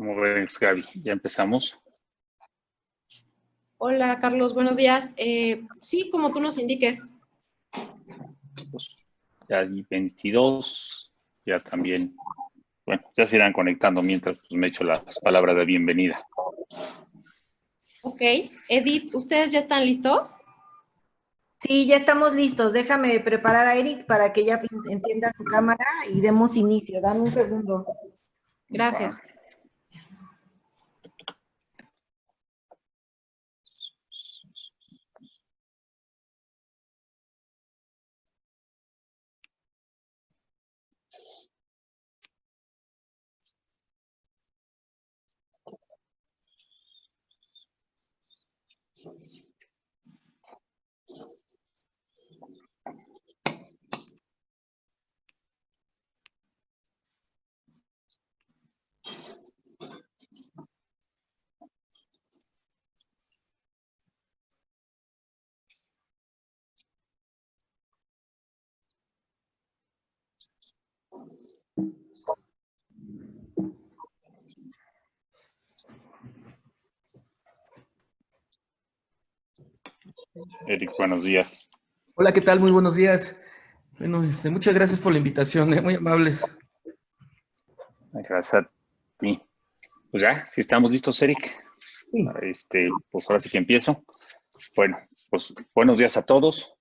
¿Cómo ves, Gaby? Ya empezamos. Hola, Carlos, buenos días. Sí, como tú nos indiques. Pues, ya hay 22, ya también, bueno, ya se irán conectando mientras pues, me echo las palabras de bienvenida. Ok, Edith, ¿ustedes ya están listos? Sí, ya estamos listos. Déjame preparar a Eric para que ya encienda su cámara y demos inicio. Dame un segundo. Gracias. Eric, buenos días. Hola, ¿qué tal? Muy buenos días. Bueno, muchas gracias por la invitación, muy amables. Gracias a ti. Pues ya, si estamos listos, Eric. Sí. Pues ahora sí que empiezo. Bueno, pues buenos días a todos.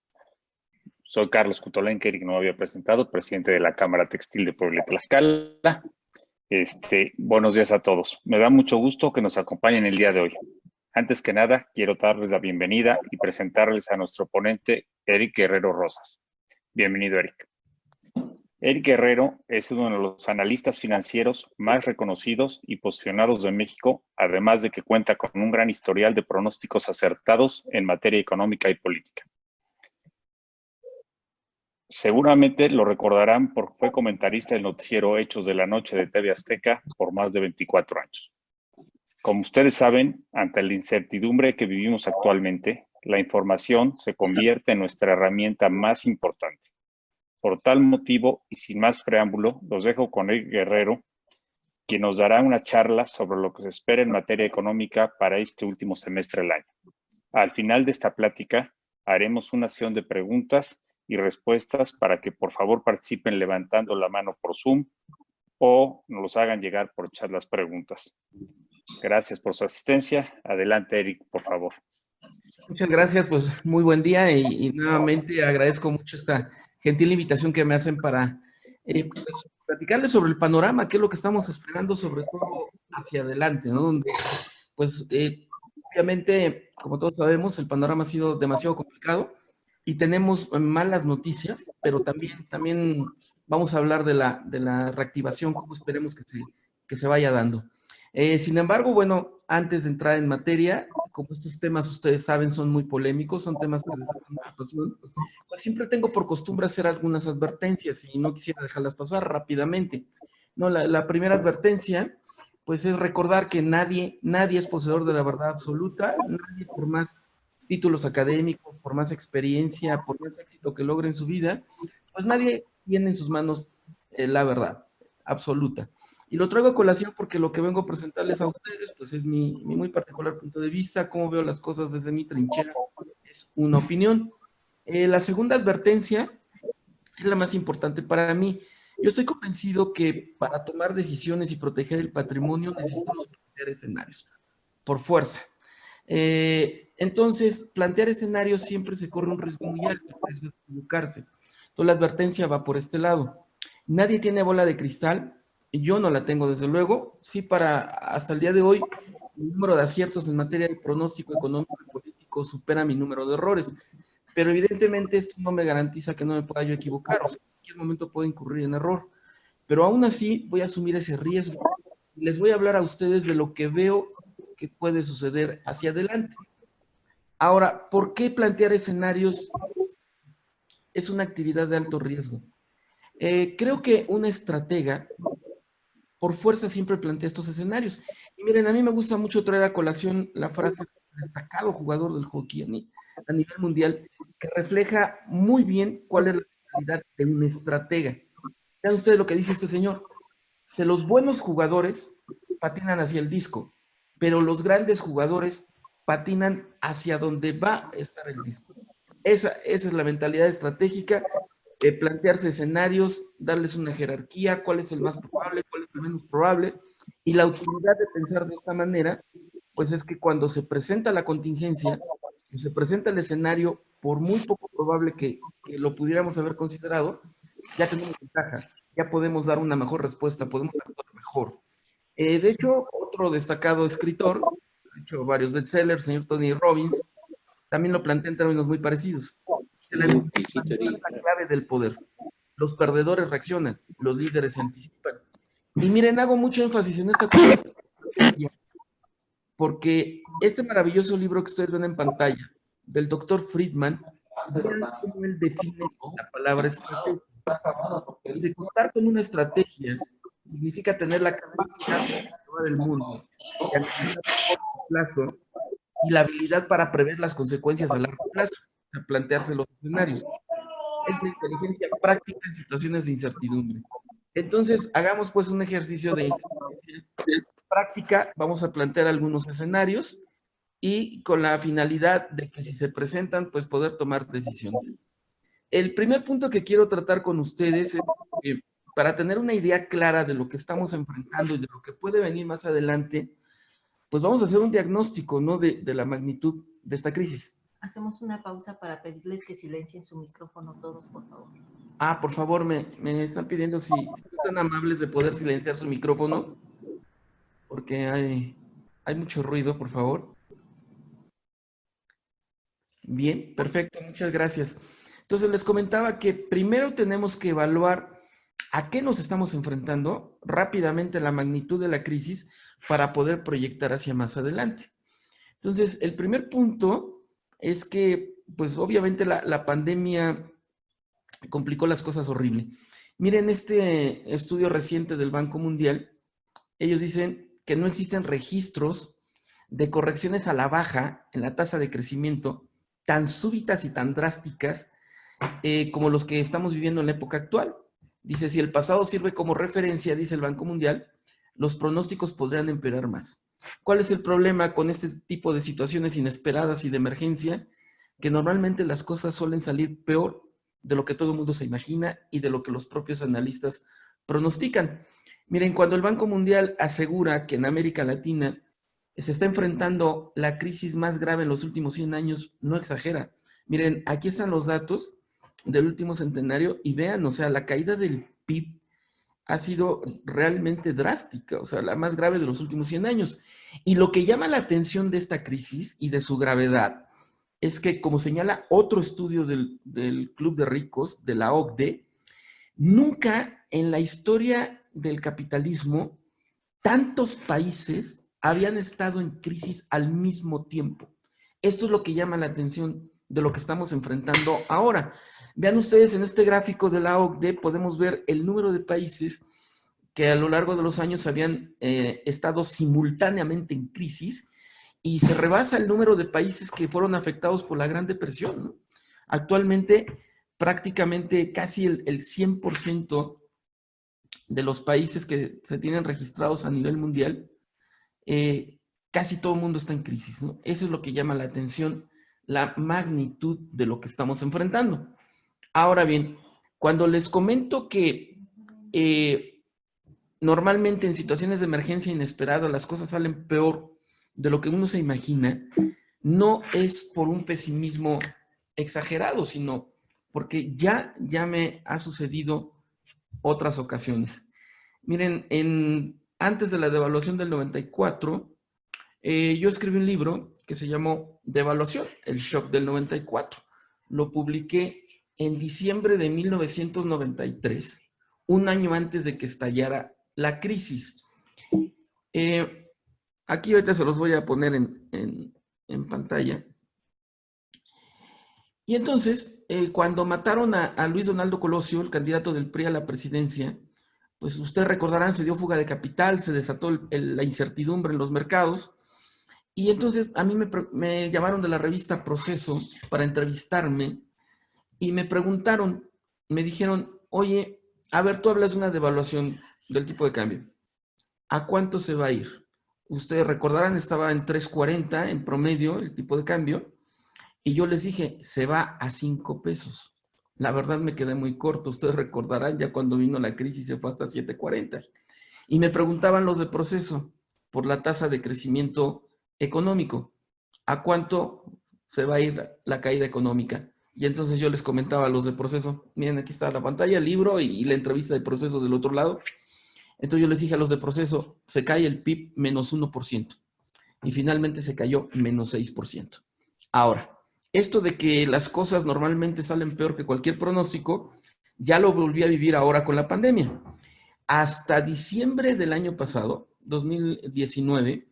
Soy Carlos Cutolén, que Eric no me había presentado, presidente de la Cámara Textil de Puebla y Tlaxcala. Buenos días a todos. Me da mucho gusto que nos acompañen el día de hoy. Antes que nada, quiero darles la bienvenida y presentarles a nuestro ponente, Eric Guerrero Rosas. Bienvenido, Eric. Eric Guerrero es uno de los analistas financieros más reconocidos y posicionados de México, además de que cuenta con un gran historial de pronósticos acertados en materia económica y política. Seguramente lo recordarán porque fue comentarista del noticiero Hechos de la Noche de TV Azteca por más de 24 años. Como ustedes saben, ante la incertidumbre que vivimos actualmente, la información se convierte en nuestra herramienta más importante. Por tal motivo, y sin más preámbulo, los dejo con Eric Guerrero, quien nos dará una charla sobre lo que se espera en materia económica para este último semestre del año. Al final de esta plática, haremos una sesión de preguntas y respuestas para que por favor participen levantando la mano por Zoom o nos los hagan llegar por chat las preguntas. Gracias por su asistencia. Adelante, Eric, por favor. Muchas gracias, pues muy buen día y nuevamente agradezco mucho esta gentil invitación que me hacen para pues, platicarles sobre el panorama, qué es lo que estamos esperando, sobre todo hacia adelante, ¿no? Donde, pues, obviamente, como todos sabemos, el panorama ha sido demasiado complicado y tenemos malas noticias, pero también vamos a hablar de la reactivación, cómo esperemos que se vaya dando. Sin embargo, bueno, antes de entrar en materia, como estos temas ustedes saben son muy polémicos, son temas que desatan mucha pasión, pues siempre tengo por costumbre hacer algunas advertencias y no quisiera dejarlas pasar rápidamente. No, la primera advertencia, pues es recordar que nadie es poseedor de la verdad absoluta, nadie por más títulos académicos, por más experiencia, por más éxito que logre en su vida, pues nadie tiene en sus manos la verdad absoluta. Y lo traigo a colación porque lo que vengo a presentarles a ustedes, pues es mi muy particular punto de vista, cómo veo las cosas desde mi trinchera, es una opinión. La segunda advertencia es la más importante para mí. Yo estoy convencido que para tomar decisiones y proteger el patrimonio necesitamos plantear escenarios, por fuerza. Entonces, plantear escenarios siempre se corre un riesgo muy alto, el riesgo de equivocarse. Entonces, la advertencia va por este lado. Nadie tiene bola de cristal, yo no la tengo desde luego. Sí, hasta el día de hoy, el número de aciertos en materia de pronóstico económico y político supera mi número de errores. Pero evidentemente esto no me garantiza que no me pueda yo equivocar, o sea, en cualquier momento puedo incurrir en error. Pero aún así voy a asumir ese riesgo. Les voy a hablar a ustedes de lo que veo que puede suceder hacia adelante. Ahora, ¿por qué plantear escenarios es una actividad de alto riesgo? Creo que una estratega, por fuerza, siempre plantea estos escenarios. Y miren, a mí me gusta mucho traer a colación la frase del destacado jugador del hockey a nivel mundial, que refleja muy bien cuál es la calidad de un estratega. Vean ustedes lo que dice este señor. De los buenos jugadores patinan hacia el disco, pero los grandes jugadores patinan hacia donde va a estar el disco. Esa es la mentalidad estratégica, plantearse escenarios, darles una jerarquía, cuál es el más probable, cuál es el menos probable, y la utilidad de pensar de esta manera, pues es que cuando se presenta la contingencia, se presenta el escenario, por muy poco probable que lo pudiéramos haber considerado, ya tenemos ventaja, ya podemos dar una mejor respuesta, podemos actuar mejor. De hecho, otro destacado escritor, ha hecho varios bestsellers, señor Tony Robbins, también lo plantea en términos muy parecidos. La anticipación es la clave del poder. Los perdedores reaccionan, los líderes se anticipan. Y miren, hago mucho énfasis en esta cuestión, porque este maravilloso libro que ustedes ven en pantalla, del doctor Friedman, vean cómo él define la palabra estrategia. De contar con una estrategia significa tener la capacidad de controlar el mundo, de analizar a corto plazo y la habilidad para prever las consecuencias a largo plazo, a plantearse los escenarios. Es la inteligencia práctica en situaciones de incertidumbre. Entonces, hagamos pues un ejercicio de inteligencia práctica. Vamos a plantear algunos escenarios y con la finalidad de que si se presentan, pues poder tomar decisiones. El primer punto que quiero tratar con ustedes es que para tener una idea clara de lo que estamos enfrentando y de lo que puede venir más adelante, pues vamos a hacer un diagnóstico, ¿no? de la magnitud de esta crisis. Hacemos una pausa para pedirles que silencien su micrófono todos, por favor. Ah, por favor, me están pidiendo si son tan amables de poder silenciar su micrófono, porque hay mucho ruido, por favor. Bien, perfecto, muchas gracias. Entonces les comentaba que primero tenemos que evaluar a qué nos estamos enfrentando, rápidamente la magnitud de la crisis para poder proyectar hacia más adelante. Entonces, el primer punto es que, pues obviamente la pandemia complicó las cosas horrible. Miren este estudio reciente del Banco Mundial, ellos dicen que no existen registros de correcciones a la baja en la tasa de crecimiento tan súbitas y tan drásticas como los que estamos viviendo en la época actual. Dice, si el pasado sirve como referencia, dice el Banco Mundial, los pronósticos podrían empeorar más. ¿Cuál es el problema con este tipo de situaciones inesperadas y de emergencia? Que normalmente las cosas suelen salir peor de lo que todo el mundo se imagina y de lo que los propios analistas pronostican. Miren, cuando el Banco Mundial asegura que en América Latina se está enfrentando la crisis más grave en los últimos 100 años, no exagera. Miren, aquí están los datos del último centenario y vean, o sea, la caída del PIB ha sido realmente drástica, o sea, la más grave de los últimos 100 años. Y lo que llama la atención de esta crisis y de su gravedad es que, como señala otro estudio del Club de Ricos, de la OCDE, nunca en la historia del capitalismo tantos países habían estado en crisis al mismo tiempo. Esto es lo que llama la atención de lo que estamos enfrentando ahora. Vean ustedes en este gráfico de la OCDE, podemos ver el número de países que a lo largo de los años habían estado simultáneamente en crisis y se rebasa el número de países que fueron afectados por la Gran Depresión, ¿no? Actualmente, prácticamente casi el 100% de los países que se tienen registrados a nivel mundial, casi todo el mundo está en crisis, ¿no? Eso es lo que llama la atención, la magnitud de lo que estamos enfrentando. Ahora bien, cuando les comento que normalmente en situaciones de emergencia inesperada las cosas salen peor de lo que uno se imagina, no es por un pesimismo exagerado, sino porque ya me ha sucedido otras ocasiones. Miren, antes de la devaluación del 94, yo escribí un libro que se llamó Devaluación, el shock del 94. Lo publiqué en diciembre de 1993, un año antes de que estallara la crisis. Aquí ahorita se los voy a poner en pantalla. Y entonces, cuando mataron a Luis Donaldo Colosio, el candidato del PRI a la presidencia, pues ustedes recordarán, se dio fuga de capital, se desató la incertidumbre en los mercados, y entonces a mí me llamaron de la revista Proceso para entrevistarme, y me preguntaron, me dijeron, oye, a ver, tú hablas de una devaluación del tipo de cambio. ¿a cuánto se va a ir? Ustedes recordarán, estaba en 3.40 en promedio el tipo de cambio, y yo les dije, se va a 5 pesos. La verdad me quedé muy corto. Ustedes recordarán, ya cuando vino la crisis se fue hasta 7.40. Y me preguntaban los de proceso por la tasa de crecimiento económico. ¿A cuánto se va a ir la caída económica? Y entonces yo les comentaba a los de proceso, miren, aquí está la pantalla, el libro y la entrevista de proceso del otro lado. Entonces yo les dije a los de proceso, se cae el PIB menos 1%. Y finalmente se cayó menos 6%. Ahora, esto de que las cosas normalmente salen peor que cualquier pronóstico, ya lo volví a vivir ahora con la pandemia. Hasta diciembre del año pasado, 2019,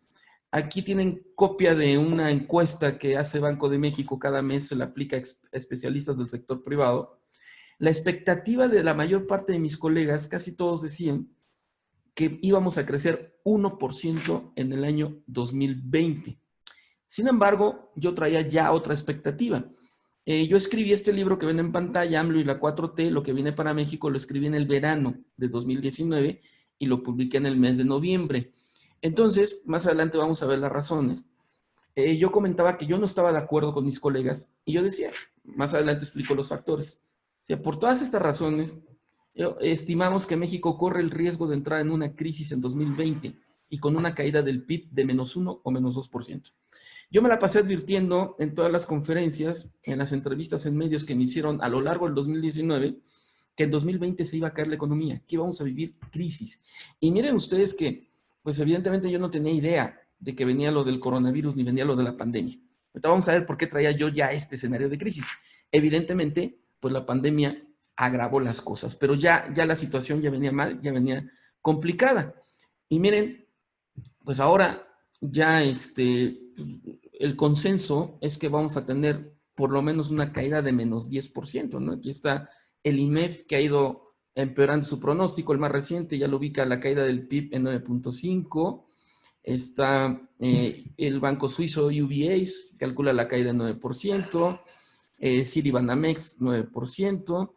aquí tienen copia de una encuesta que hace Banco de México, cada mes se la aplica a especialistas del sector privado. La expectativa de la mayor parte de mis colegas, casi todos decían que íbamos a crecer 1% en el año 2020. Sin embargo, yo traía ya otra expectativa. Yo escribí este libro que ven en pantalla, AMLO y la 4T, lo que viene para México, lo escribí en el verano de 2019 y lo publiqué en el mes de noviembre. Entonces, más adelante vamos a ver las razones. Yo comentaba que yo no estaba de acuerdo con mis colegas y yo decía, más adelante explico los factores. O sea, por todas estas razones, estimamos que México corre el riesgo de entrar en una crisis en 2020 y con una caída del PIB de menos 1 o menos 2%. Yo me la pasé advirtiendo en todas las conferencias, en las entrevistas en medios que me hicieron a lo largo del 2019, que en 2020 se iba a caer la economía, que íbamos a vivir crisis. Y miren ustedes que, pues evidentemente yo no tenía idea de que venía lo del coronavirus ni venía lo de la pandemia. Ahorita vamos a ver por qué traía yo ya este escenario de crisis. Evidentemente, pues la pandemia agravó las cosas, pero ya la situación ya venía mal, ya venía complicada. Y miren, pues ahora ya el consenso es que vamos a tener por lo menos una caída de menos 10%, ¿no? Aquí está el IMEF que ha ido empeorando su pronóstico, el más reciente ya lo ubica la caída del PIB en 9.5%, está el banco suizo UBA, calcula la caída en 9%, Citibanamex 9%,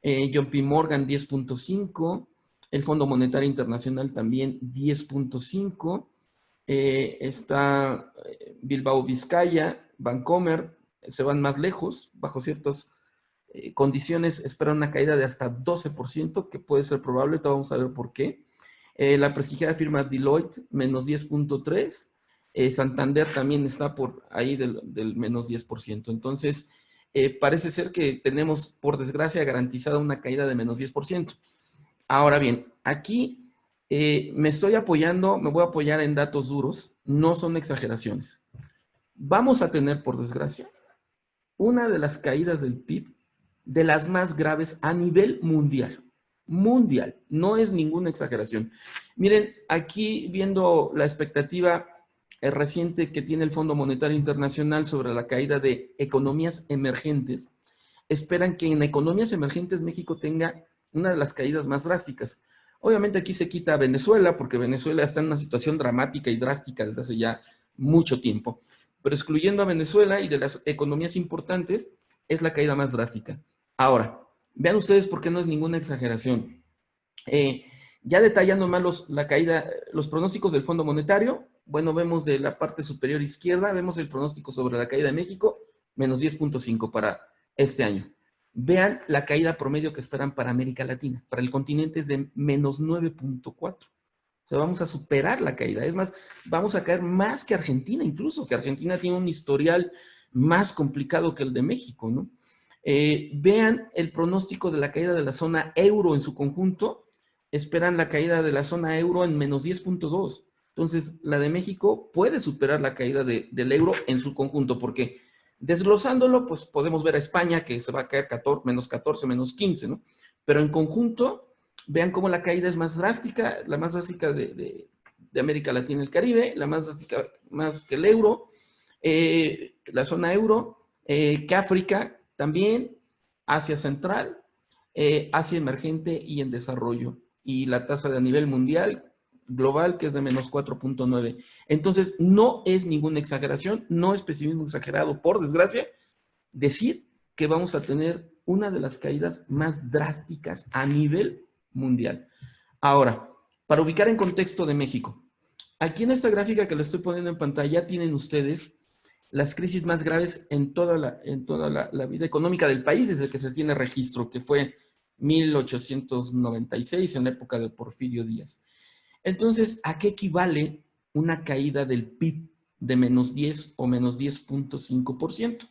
JP Morgan 10.5%, el Fondo Monetario Internacional también 10.5%, está Bilbao Vizcaya, Bancomer, se van más lejos, bajo ciertas condiciones esperan una caída de hasta 12%, que puede ser probable, vamos a ver por qué. La prestigiada firma Deloitte, menos 10.3%, Santander también está por ahí del menos 10%. Entonces, parece ser que tenemos, por desgracia, garantizada una caída de menos 10%. Ahora bien, aquí me estoy apoyando, me voy a apoyar en datos duros, no son exageraciones. Vamos a tener, por desgracia, una de las caídas del PIB de las más graves a nivel mundial. Mundial, no es ninguna exageración. Miren, aquí viendo la expectativa reciente que tiene el Fondo Monetario Internacional sobre la caída de economías emergentes, esperan que en economías emergentes México tenga una de las caídas más drásticas. Obviamente aquí se quita a Venezuela, porque Venezuela está en una situación dramática y drástica desde hace ya mucho tiempo. Pero excluyendo a Venezuela y de las economías importantes, es la caída más drástica. Ahora, vean ustedes por qué no es ninguna exageración. Ya detallando más la caída, los pronósticos del Fondo Monetario, bueno, vemos de la parte superior izquierda, vemos el pronóstico sobre la caída de México, menos 10.5 para este año. Vean la caída promedio que esperan para América Latina. Para el continente es de menos 9.4. O sea, vamos a superar la caída. Es más, vamos a caer más que Argentina, incluso, que Argentina tiene un historial más complicado que el de México, ¿no? Vean el pronóstico de la caída de la zona euro en su conjunto. Esperan la caída de la zona euro en menos 10.2. Entonces, la de México puede superar la caída del euro en su conjunto, porque desglosándolo, pues podemos ver a España que se va a caer menos 14, menos 15, ¿no? Pero en conjunto, vean cómo la caída es más drástica, la más drástica de América Latina y el Caribe, la más drástica más que el euro, la zona euro, que África también, Asia Central, Asia emergente y en desarrollo. Y la tasa de a nivel mundial, global, que es de menos 4.9. Entonces, no es ninguna exageración, no es pesimismo exagerado, por desgracia, decir que vamos a tener una de las caídas más drásticas a nivel mundial. Ahora, Para ubicar en contexto de México, aquí en esta gráfica que le estoy poniendo en pantalla tienen ustedes las crisis más graves en toda la vida económica del país desde que se tiene registro, que fue 1896, en la época de Porfirio Díaz. Entonces, ¿a qué equivale una caída del PIB de menos 10 o menos 10.5%?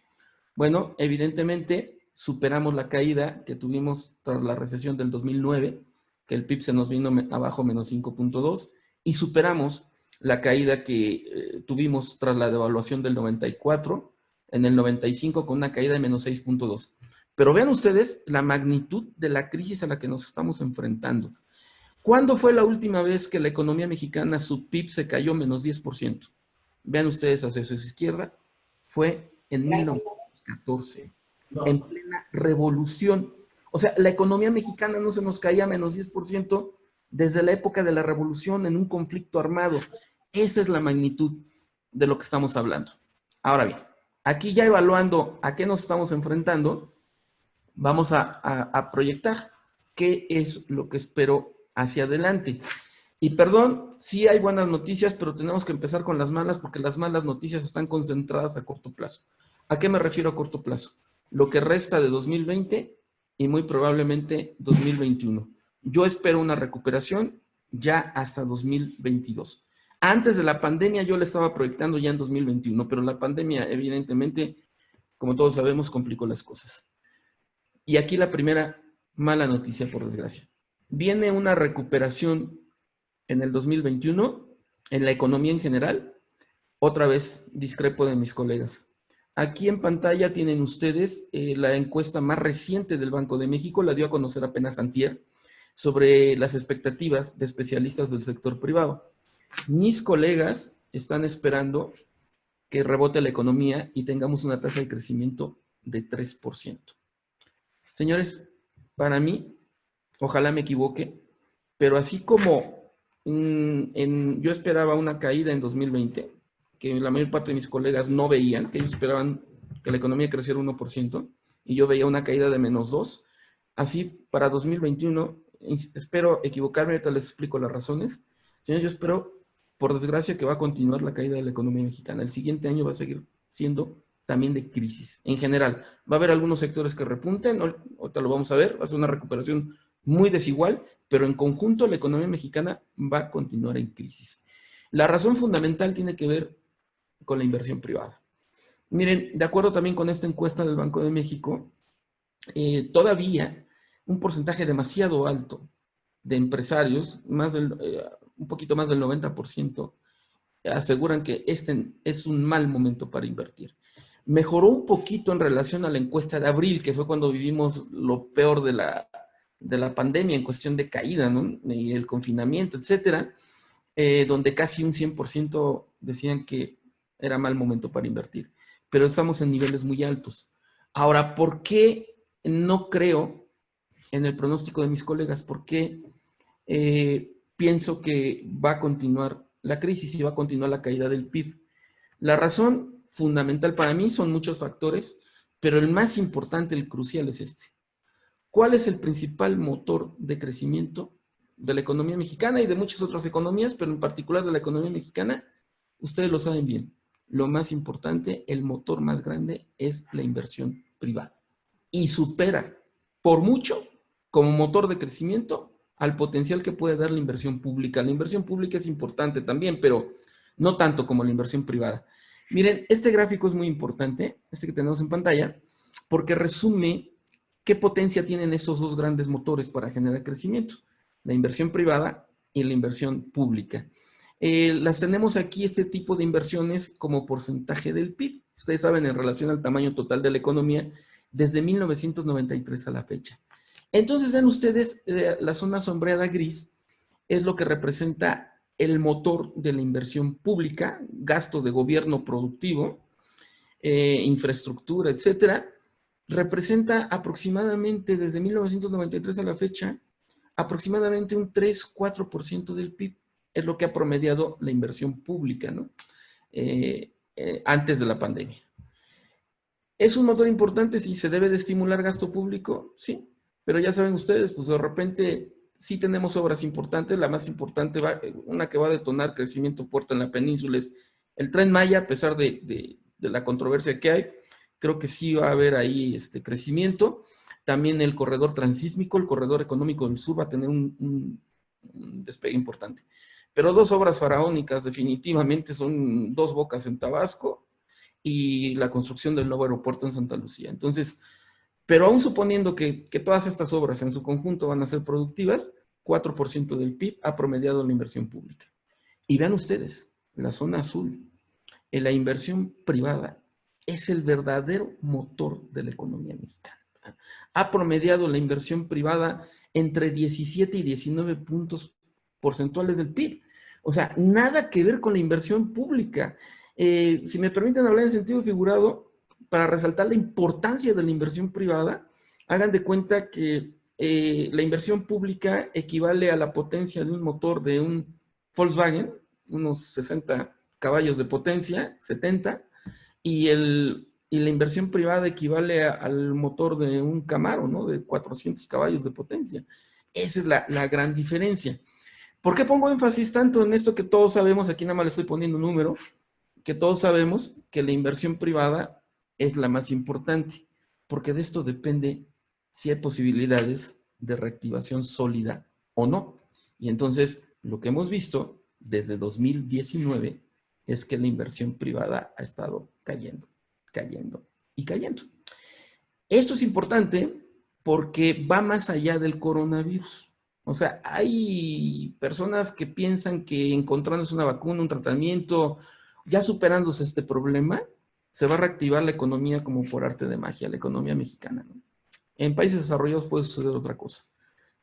Bueno, evidentemente superamos la caída que tuvimos tras la recesión del 2009, que el PIB se nos vino abajo menos 5.2, y superamos la caída que tuvimos tras la devaluación del 94, en el 95 con una caída de menos 6.2. Pero vean ustedes la magnitud de la crisis a la que nos estamos enfrentando. ¿Cuándo fue la última vez que la economía mexicana, su PIB se cayó menos 10%? Vean ustedes hacia su izquierda, fue en 1914, en plena revolución. O sea, la economía mexicana no se nos caía menos 10% desde la época de la revolución en un conflicto armado. Esa es la magnitud de lo que estamos hablando. Ahora bien, aquí ya evaluando a qué nos estamos enfrentando, vamos a proyectar qué es lo que espero hacia adelante. Y perdón, sí hay buenas noticias, pero tenemos que empezar con las malas porque las malas noticias están concentradas a corto plazo. ¿A qué me refiero a corto plazo? Lo que resta de 2020 y muy probablemente 2021. Yo espero una recuperación ya hasta 2022. Antes de la pandemia yo le estaba proyectando ya en 2021, pero la pandemia evidentemente, como todos sabemos, complicó las cosas. Y aquí la primera mala noticia, por desgracia. Viene una recuperación en el 2021 en la economía en general. Otra vez discrepo de mis colegas. Aquí en pantalla tienen ustedes la encuesta más reciente del Banco de México, la dio a conocer apenas antier, sobre las expectativas de especialistas del sector privado. Mis colegas están esperando que rebote la economía y tengamos una tasa de crecimiento de 3%. Señores, para mí, ojalá me equivoque, pero así como yo esperaba una caída en 2020, que la mayor parte de mis colegas no veían, que ellos esperaban que la economía creciera 1%, y yo veía una caída de menos 2%, así para 2021, espero equivocarme, ahorita les explico las razones. Señores, yo espero, por desgracia, que va a continuar la caída de la economía mexicana. El siguiente año va a seguir siendo también de crisis, en general. Va a haber algunos sectores que repunten, ahorita lo vamos a ver, va a ser una recuperación muy desigual, pero en conjunto la economía mexicana va a continuar en crisis. La razón fundamental tiene que ver con la inversión privada. Miren, de acuerdo también con esta encuesta del Banco de México, todavía un porcentaje demasiado alto de empresarios, un poquito más del 90%, aseguran que este es un mal momento para invertir. Mejoró un poquito en relación a la encuesta de abril, que fue cuando vivimos lo peor de la pandemia en cuestión de caída, ¿no? Y el confinamiento, etcétera, donde casi un 100% decían que era mal momento para invertir. Pero estamos en niveles muy altos. Ahora, ¿por qué no creo en el pronóstico de mis colegas? ¿Por qué pienso que va a continuar la crisis y va a continuar la caída del PIB? La razón fundamental para mí son muchos factores, pero el más importante, el crucial es este. ¿Cuál es el principal motor de crecimiento de la economía mexicana y de muchas otras economías, pero en particular de la economía mexicana? Ustedes lo saben bien. Lo más importante, el motor más grande es la inversión privada. Y supera por mucho como motor de crecimiento al potencial que puede dar la inversión pública. La inversión pública es importante también, pero no tanto como la inversión privada. Miren, este gráfico es muy importante, este que tenemos en pantalla, porque resume qué potencia tienen estos dos grandes motores para generar crecimiento, la inversión privada y la inversión pública. Las tenemos aquí, este tipo de inversiones, como porcentaje del PIB. Ustedes saben, en relación al tamaño total de la economía, desde 1993 a la fecha. Entonces, ven ustedes, la zona sombreada gris es lo que representa el motor de la inversión pública, gasto de gobierno productivo, infraestructura, etcétera. Representa aproximadamente, desde 1993 a la fecha, aproximadamente un 3-4% del PIB. Es lo que ha promediado la inversión pública, ¿no? Antes de la pandemia. ¿Es un motor importante? Sí. ¿Se debe de estimular gasto público? Sí. Pero ya saben ustedes, pues de repente sí tenemos obras importantes. La más importante, una que va a detonar crecimiento fuerte en la península, es el Tren Maya, a pesar de la controversia que hay. Creo que sí va a haber ahí crecimiento. También el corredor transísmico, el corredor económico del sur va a tener un despegue importante. Pero dos obras faraónicas definitivamente son Dos Bocas en Tabasco y la construcción del nuevo aeropuerto en Santa Lucía. Entonces, pero aún suponiendo que todas estas obras en su conjunto van a ser productivas, 4% del PIB ha promediado la inversión pública. Y vean ustedes, la zona azul, en la inversión privada es el verdadero motor de la economía mexicana. Ha promediado la inversión privada entre 17 y 19 puntos porcentuales del PIB. O sea, nada que ver con la inversión pública. Si me permiten hablar en sentido figurado, para resaltar la importancia de la inversión privada, hagan de cuenta que la inversión pública equivale a la potencia de un motor de un Volkswagen, unos 60 caballos de potencia, 70, y la inversión privada equivale al motor de un Camaro, ¿no? De 400 caballos de potencia. Esa es la gran diferencia. ¿Por qué pongo énfasis tanto en esto que todos sabemos? Aquí nada más le estoy poniendo un número, que todos sabemos que la inversión privada es la más importante, porque de esto depende si hay posibilidades de reactivación sólida o no. Y entonces, lo que hemos visto desde 2019 es que la inversión privada ha estado cayendo, cayendo y cayendo. Esto es importante porque va más allá del coronavirus. O sea, hay personas que piensan que encontrándose una vacuna, un tratamiento, ya superándose este problema, se va a reactivar la economía como por arte de magia, la economía mexicana, ¿no? En países desarrollados puede suceder otra cosa.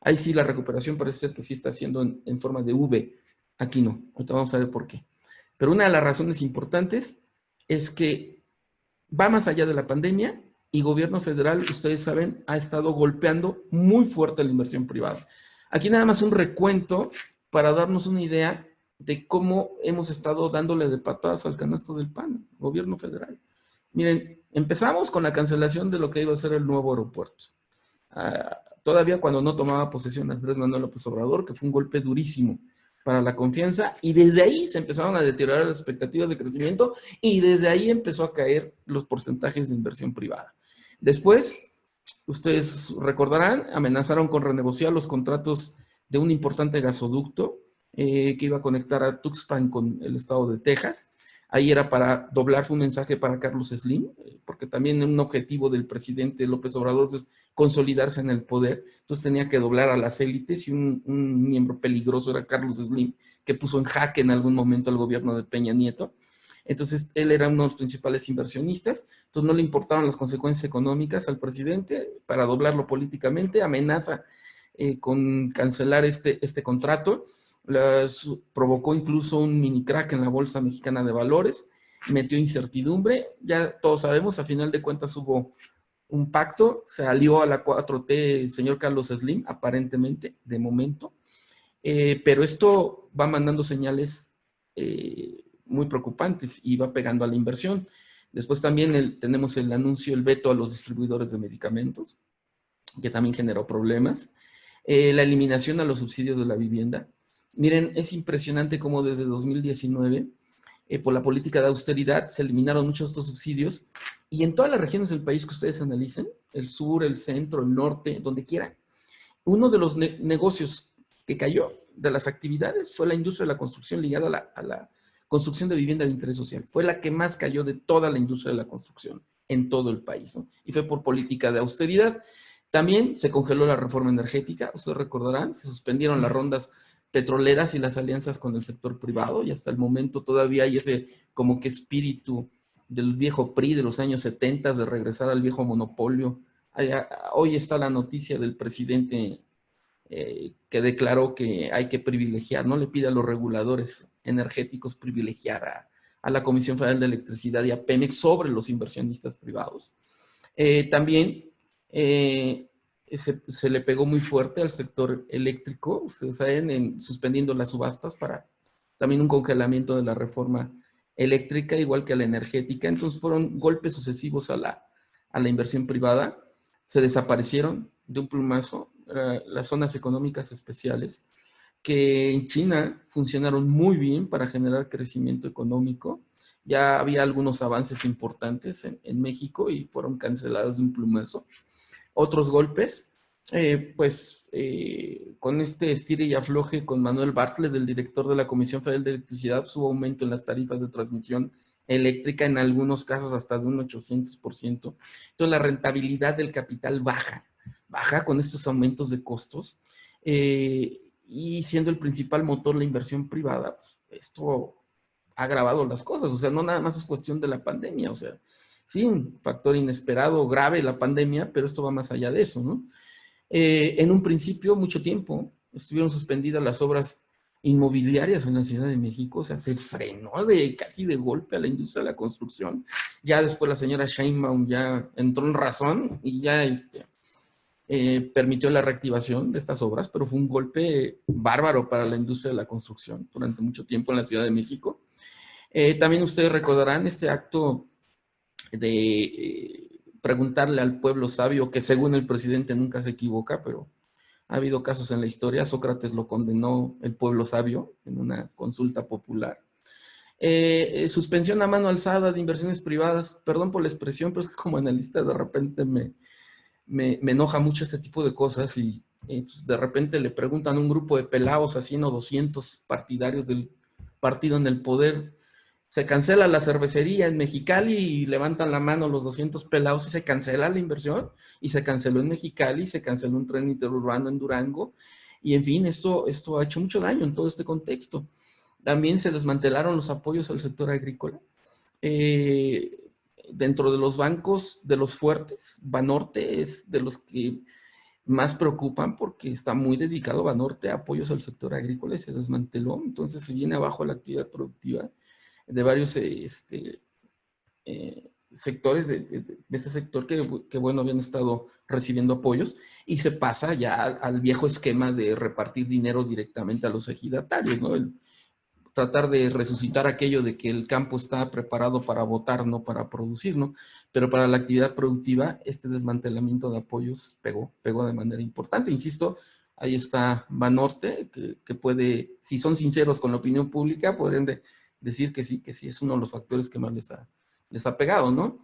Ahí sí la recuperación parece ser que sí está haciendo en forma de V. Aquí no. Ahorita vamos a ver por qué. Pero una de las razones importantes es que va más allá de la pandemia y gobierno federal, ustedes saben, ha estado golpeando muy fuerte la inversión privada. Aquí nada más un recuento para darnos una idea de cómo hemos estado dándole de patadas al canasto del PAN, gobierno federal. Miren, empezamos con la cancelación de lo que iba a ser el nuevo aeropuerto. Todavía cuando no tomaba posesión Andrés Manuel López Obrador, que fue un golpe durísimo para la confianza, y desde ahí se empezaron a deteriorar las expectativas de crecimiento, y desde ahí empezó a caer los porcentajes de inversión privada. Después, ustedes recordarán, amenazaron con renegociar los contratos de un importante gasoducto que iba a conectar a Tuxpan con el estado de Texas. Ahí era para doblar, fue un mensaje para Carlos Slim, porque también un objetivo del presidente López Obrador es consolidarse en el poder. Entonces tenía que doblar a las élites y un miembro peligroso era Carlos Slim, que puso en jaque en algún momento al gobierno de Peña Nieto. Entonces él era uno de los principales inversionistas, entonces no le importaban las consecuencias económicas al presidente para doblarlo políticamente, amenaza con cancelar este contrato. Provocó incluso un mini crack en la Bolsa Mexicana de Valores, metió incertidumbre, ya todos sabemos, a final de cuentas hubo un pacto, se alió a la 4T el señor Carlos Slim, aparentemente, de momento, pero esto va mandando señales muy preocupantes y va pegando a la inversión. Después también tenemos el anuncio, el veto a los distribuidores de medicamentos, que también generó problemas, la eliminación a los subsidios de la vivienda. Miren, es impresionante cómo desde 2019, por la política de austeridad, se eliminaron muchos de estos subsidios y en todas las regiones del país que ustedes analicen, el sur, el centro, el norte, donde quiera, uno de los negocios que cayó de las actividades fue la industria de la construcción ligada a la construcción de vivienda de interés social. Fue la que más cayó de toda la industria de la construcción en todo el país, ¿no? Y fue por política de austeridad. También se congeló la reforma energética, ustedes recordarán, se suspendieron las rondas petroleras y las alianzas con el sector privado, y hasta el momento todavía hay ese como que espíritu del viejo PRI de los años 70 de regresar al viejo monopolio. Hoy está la noticia del presidente que declaró que hay que privilegiar, no le pide a los reguladores energéticos privilegiar a la Comisión Federal de Electricidad y a Pemex sobre los inversionistas privados. También se le pegó muy fuerte al sector eléctrico, ustedes saben, suspendiendo las subastas para también un congelamiento de la reforma eléctrica, igual que a la energética. Entonces fueron golpes sucesivos a la inversión privada, se desaparecieron de un plumazo las zonas económicas especiales, que en China funcionaron muy bien para generar crecimiento económico. Ya había algunos avances importantes en México y fueron cancelados de un plumazo. Otros golpes, con este estire y afloje con Manuel Bartlett, el director de la Comisión Federal de Electricidad, pues, hubo aumento en las tarifas de transmisión eléctrica, en algunos casos hasta de un 800%. Entonces la rentabilidad del capital baja con estos aumentos de costos, y siendo el principal motor la inversión privada, pues, esto ha agravado las cosas. O sea, no nada más es cuestión de la pandemia, o sea, sí, un factor inesperado, grave la pandemia, pero esto va más allá de eso, ¿no? En un principio, mucho tiempo, estuvieron suspendidas las obras inmobiliarias en la Ciudad de México, o sea, se frenó casi de golpe a la industria de la construcción. Ya después la señora Sheinbaum ya entró en razón y ya permitió la reactivación de estas obras, pero fue un golpe bárbaro para la industria de la construcción durante mucho tiempo en la Ciudad de México. También ustedes recordarán este acto de preguntarle al pueblo sabio, que según el presidente nunca se equivoca, pero ha habido casos en la historia. Sócrates lo condenó el pueblo sabio en una consulta popular. Suspensión a mano alzada de inversiones privadas. Perdón por la expresión, pero es que como analista de repente me enoja mucho este tipo de cosas y pues de repente le preguntan a un grupo de pelados a 100 o 200 partidarios del partido en el poder, se cancela la cervecería en Mexicali y levantan la mano los 200 pelados y se cancela la inversión, y se canceló en Mexicali, se canceló un tren interurbano en Durango, y en fin, esto ha hecho mucho daño en todo este contexto. También se desmantelaron los apoyos al sector agrícola. Dentro de los bancos de los fuertes, Banorte es de los que más preocupan porque está muy dedicado Banorte a apoyos al sector agrícola y se desmanteló. Entonces se viene abajo la actividad productiva de varios sectores de este sector que, bueno, habían estado recibiendo apoyos, y se pasa ya al viejo esquema de repartir dinero directamente a los ejidatarios, ¿no? Tratar de resucitar aquello de que el campo está preparado para votar, no para producir, ¿no? Pero para la actividad productiva, este desmantelamiento de apoyos pegó de manera importante. Insisto, ahí está Banorte, que puede, si son sinceros con la opinión pública, pueden decir que sí es uno de los factores que más les ha pegado, ¿no?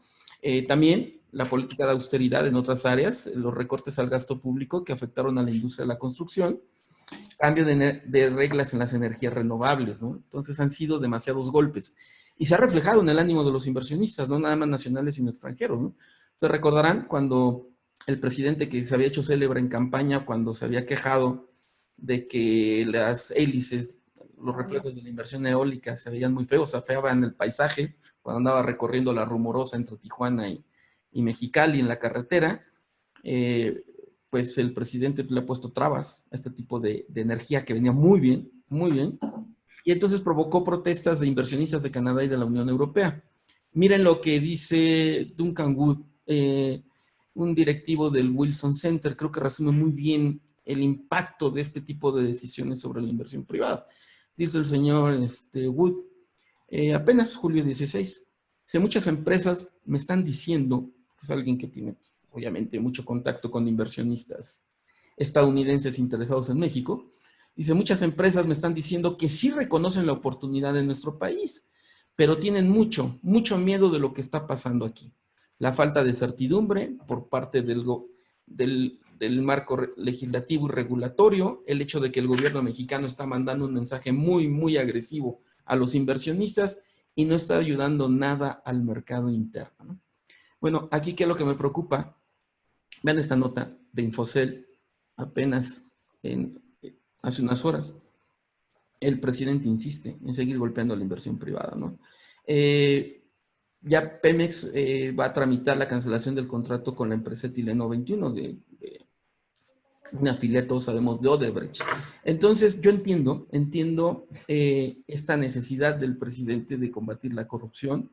También la política de austeridad en otras áreas, los recortes al gasto público que afectaron a la industria de la construcción, cambio de reglas en las energías renovables, ¿no? Entonces han sido demasiados golpes. Y se ha reflejado en el ánimo de los inversionistas, no nada más nacionales, sino extranjeros, ¿no? Ustedes recordarán cuando el presidente, que se había hecho célebre en campaña, cuando se había quejado de que las hélices, los reflejos de la inversión eólica se veían muy feos, afeaban el paisaje, cuando andaba recorriendo la Rumorosa entre Tijuana y Mexicali en la carretera, pues el presidente le ha puesto trabas a este tipo de energía que venía muy bien, y entonces provocó protestas de inversionistas de Canadá y de la Unión Europea. Miren lo que dice Duncan Wood, un directivo del Wilson Center, creo que resume muy bien el impacto de este tipo de decisiones sobre la inversión privada. Dice el señor Wood, apenas julio 16, si muchas empresas me están diciendo, es alguien que tiene obviamente mucho contacto con inversionistas estadounidenses interesados en México, dice, muchas empresas me están diciendo que sí reconocen la oportunidad en nuestro país, pero tienen mucho miedo de lo que está pasando aquí. La falta de certidumbre por parte del marco legislativo y regulatorio, el hecho de que el gobierno mexicano está mandando un mensaje muy agresivo a los inversionistas y no está ayudando nada al mercado interno, ¿no? Bueno, aquí, ¿qué es lo que me preocupa? Vean esta nota de Infocel, apenas hace unas horas. El presidente insiste en seguir golpeando la inversión privada, ¿no? Ya Pemex va a tramitar la cancelación del contrato con la empresa Etileno 21, de una afiliada, todos sabemos, de Odebrecht. Entonces, yo entiendo esta necesidad del presidente de combatir la corrupción,